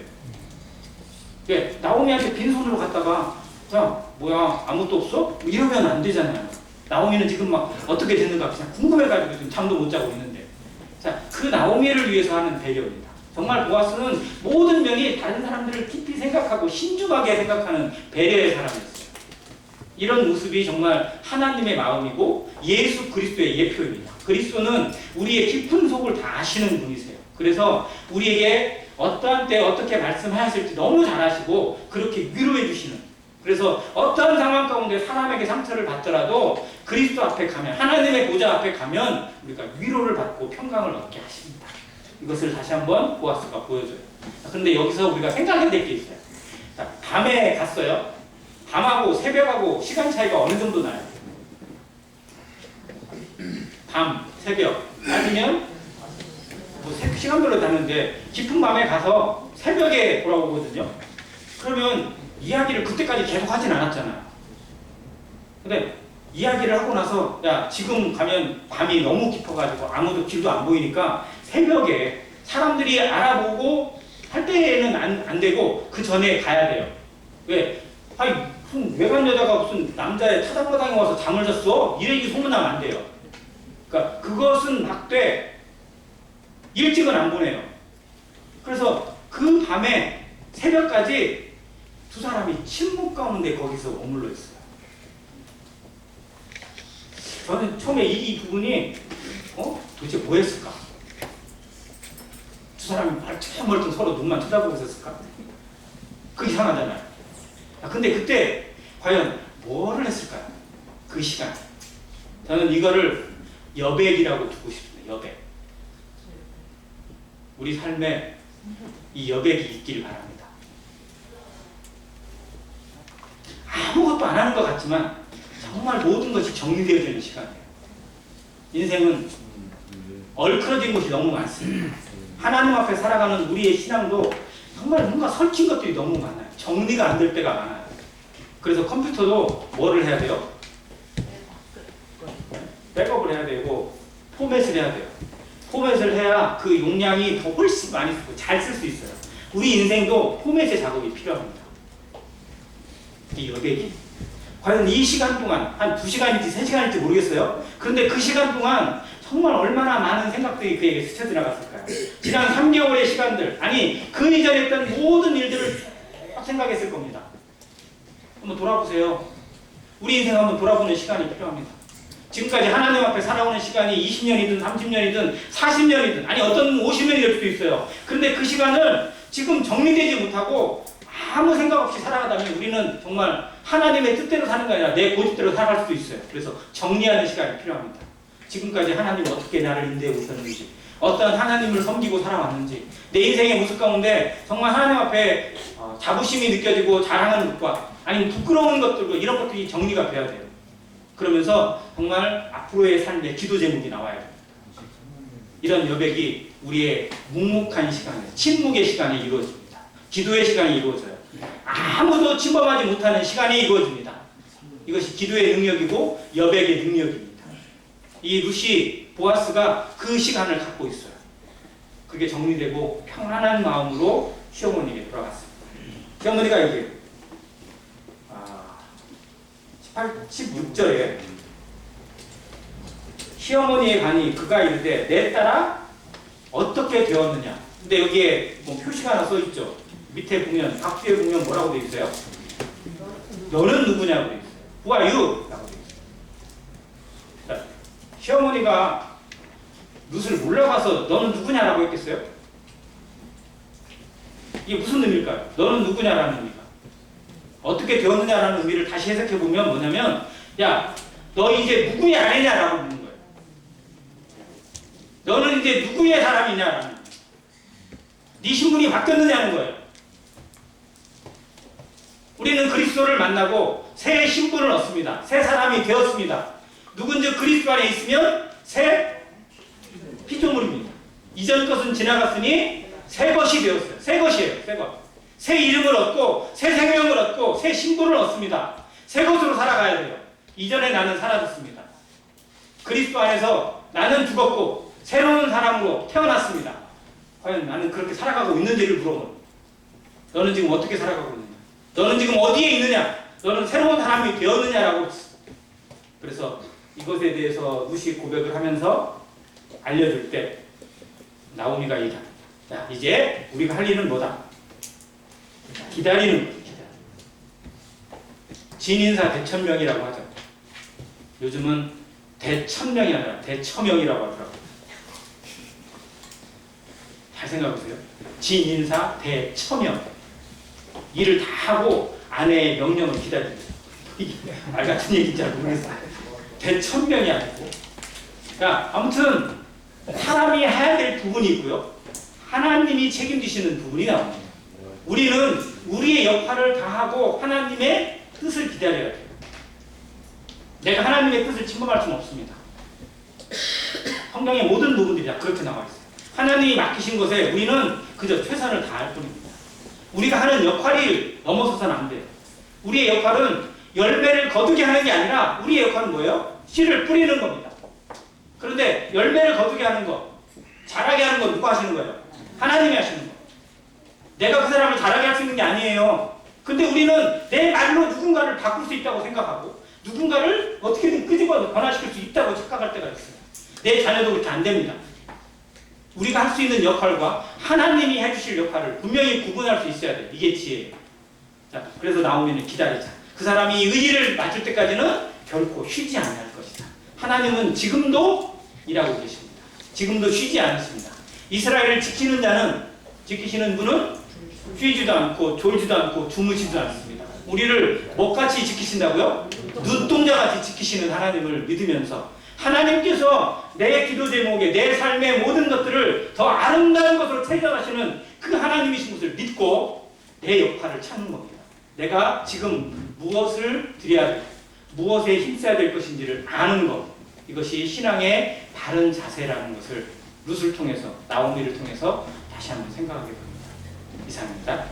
Speaker 1: 네, 나오미한테 빈손으로 갔다가 야, 뭐야, 아무것도 없어? 이러면 안 되잖아요. 나오미는 지금 막 어떻게 됐는가 그냥 궁금해가지고 지금 잠도 못 자고 있는데, 자, 그 나오미를 위해서 하는 배려입니다. 정말 보아스는 모든 면이 다른 사람들을 깊이 생각하고 신중하게 생각하는 배려의 사람이었어요. 이런 모습이 정말 하나님의 마음이고 예수 그리스도의 예표입니다. 그리스도는 우리의 깊은 속을 다 아시는 분이세요. 그래서 우리에게 어떠한 때 어떻게 말씀하실지 너무 잘 아시고 그렇게 위로해 주시는, 그래서 어떠한 상황 가운데 사람에게 상처를 받더라도 그리스도 앞에 가면, 하나님의 보좌 앞에 가면 우리가 위로를 받고 평강을 얻게 하십니다. 이것을 다시 한번 보아스가 보여줘요. 그런데 여기서 우리가 생각해야 될 게 있어요. 자, 밤에 갔어요. 밤하고 새벽하고 시간 차이가 어느 정도 나요? 밤, 새벽 아니면 뭐 시간별로 다는데 깊은 밤에 가서 새벽에 돌아오거든요. 그러면 이야기를 그때까지 계속 하진 않았잖아요. 근데 이야기를 하고 나서 야, 지금 가면 밤이 너무 깊어가지고 아무도 길도 안 보이니까 새벽에 사람들이 알아보고 할 때에는 안 되고 그 전에 가야 돼요. 왜? 아니, 무슨 외간 여자가 무슨 남자의 타작마당에 와서 잠을 잤어? 이래 소문나면 안 돼요. 그러니까 그것은 막되 일찍은 안 보내요. 그래서 그 밤에 새벽까지 두 사람이 침묵 가운데 거기서 머물러 있어요. 저는 처음에 이 부분이 도대체 뭐 했을까? 두 사람이 멀쩡멀쩡 서로 눈만 쳐다보고 있었을까? 그 이상하잖아요. 근데 그때 과연 뭐를 했을까요? 그 시간. 저는 이거를 여백이라고 두고 싶습니다. 여백. 우리 삶에 이 여백이 있기를 바랍니다. 아무것도 안 하는 것 같지만 정말 모든 것이 정리되어지는 시간이에요. 인생은 얼크러진 곳이 너무 많습니다. 하나님 앞에 살아가는 우리의 신앙도 정말 뭔가 설친 것들이 너무 많아요. 정리가 안 될 때가 많아요. 그래서 컴퓨터도 뭐를 해야 돼요? 백업을 해야 되고 포맷을 해야 돼요. 포맷을 해야 그 용량이 더 훨씬 많이 쓰고 잘 쓸 수 있어요. 우리 인생도 포맷의 작업이 필요합니다. 이 여백이 과연 이 시간 동안 한 2시간인지 3시간인지 모르겠어요. 그런데 그 시간 동안 정말 얼마나 많은 생각들이 그에게 스쳐 지나갔을까요? 지난 3개월의 시간들, 아니 그 이전에 했던 모든 일들을 딱 생각했을 겁니다. 한번 돌아보세요. 우리 인생 한번 돌아보는 시간이 필요합니다. 지금까지 하나님 앞에 살아오는 시간이 20년이든 30년이든 40년이든 아니 어떤 50년이 될 수도 있어요. 그런데 그 시간을 지금 정리되지 못하고 아무 생각 없이 살아가다면 우리는 정말 하나님의 뜻대로 사는 게 아니라 내 고집대로 살아갈 수도 있어요. 그래서 정리하는 시간이 필요합니다. 지금까지 하나님은 어떻게 나를 인도해 오셨는지, 어떤 하나님을 섬기고 살아왔는지, 내 인생의 모습 가운데 정말 하나님 앞에 자부심이 느껴지고 자랑하는 것과 아니면 부끄러운 것들과 이런 것들이 정리가 돼야 돼요. 그러면서 정말 앞으로의 삶의 기도 제목이 나와요. 이런 여백이 우리의 묵묵한 시간에, 침묵의 시간에 이루어집니다. 기도의 시간이 이루어져요. 아무도 침범하지 못하는 시간이 이루어집니다. 이것이 기도의 능력이고 여백의 능력입니다. 이 루시 보아스가 그 시간을 갖고 있어요. 그게 정리되고 평안한 마음으로 시어머니에게 돌아갔습니다. 시어머니가 여기 16절에 시어머니에 관이 그가 이르되 내 딸아 어떻게 되었느냐. 근데 여기에 뭐 표시가 하나 써 있죠. 밑에 보면 박수에 보면 뭐라고 되어 있어요? 너는 누구냐고 되어 있어요. Who are you? 라고 되어 있어요. 시어머니가 룻을 몰라가서 너는 누구냐라고 했겠어요? 이게 무슨 의미일까요? 너는 누구냐라는 의미가. 어떻게 되었느냐라는 의미를 다시 해석해보면 뭐냐면 야, 너 이제 누구의 아내냐라고 묻는 거예요. 너는 이제 누구의 사람이냐라는 거예요. 네 신분이 바뀌었느냐는 거예요. 우리는 그리스도를 만나고 새 신분을 얻습니다. 새 사람이 되었습니다. 누군지 그리스도 안에 있으면 새 피조물입니다. 이전 것은 지나갔으니 새 것이 되었어요. 새 것이에요. 새 것. 새 이름을 얻고 새 생명을 얻고 새 신분을 얻습니다. 새 것으로 살아가야 돼요. 이전에 나는 사라졌습니다. 그리스도 안에서 나는 죽었고 새로운 사람으로 태어났습니다. 과연 나는 그렇게 살아가고 있는지를 물어보는. 너는 지금 어떻게 살아가고 있느냐? 너는 지금 어디에 있느냐? 너는 새로운 사람이 되었느냐라고. 그래서 이것에 대해서 룻이 고백을 하면서 알려줄 때 나오미가 얘기합니다. 자, 이제 우리가 할 일은 뭐다? 기다리는 거예요. 진인사 대천명이라고 하죠. 요즘은 대천명이 아니라 대처명이라고 하더라고요. 잘 생각해보세요. 진인사 대처명. 일을 다 하고 아내의 명령을 기다립니다. 이게 말 같은 얘기인지 잘 모르겠어요. 대천명이 아니고. 그러니까 아무튼 사람이 해야 될 부분이 있고요. 하나님이 책임지시는 부분이 나옵니다. 우리는 우리의 역할을 다하고 하나님의 뜻을 기다려야 돼요. 내가 하나님의 뜻을 침범할 수는 없습니다. 성경의 모든 부분들이 다 그렇게 나와 있어요. 하나님이 맡기신 것에 우리는 그저 최선을 다할 뿐입니다. 우리가 하는 역할이 넘어서서는 안 돼요. 우리의 역할은 열매를 거두게 하는 게 아니라 우리의 역할은 뭐예요? 씨를 뿌리는 겁니다. 그런데 열매를 거두게 하는 것, 자라게 하는 건 누가 하시는 거예요? 하나님이 하시는 거예요. 내가 그 사람을 자라게 할 수 있는 게 아니에요. 근데 우리는 내 말로 누군가를 바꿀 수 있다고 생각하고 누군가를 어떻게든 끄집어 변화시킬 수 있다고 착각할 때가 있어요. 내 자녀도 그렇게 안 됩니다. 우리가 할 수 있는 역할과 하나님이 해주실 역할을 분명히 구분할 수 있어야 돼요. 이게 지혜예요. 자, 그래서 나오면 기다리자. 그 사람이 의의를 맞출 때까지는 결코 쉬지 않을 것이다. 하나님은 지금도 일하고 계십니다. 지금도 쉬지 않으십니다. 이스라엘을 지키시는 분은 쉬지도 않고 졸지도 않고 주무시지도 않습니다. 우리를 뭐같이 지키신다고요? 눈동자같이 지키시는 하나님을 믿으면서 하나님께서 내 기도 제목에 내 삶의 모든 것들을 더 아름다운 것으로 채워가시는 그 하나님이신 것을 믿고 내 역할을 찾는 겁니다. 내가 지금 무엇을 드려야, 무엇에 힘써야 될 것인지를 아는 것, 이것이 신앙의 바른 자세라는 것을 룻을 통해서, 나오미를 통해서 다시 한번 생각하게 됩니다. 이상입니다.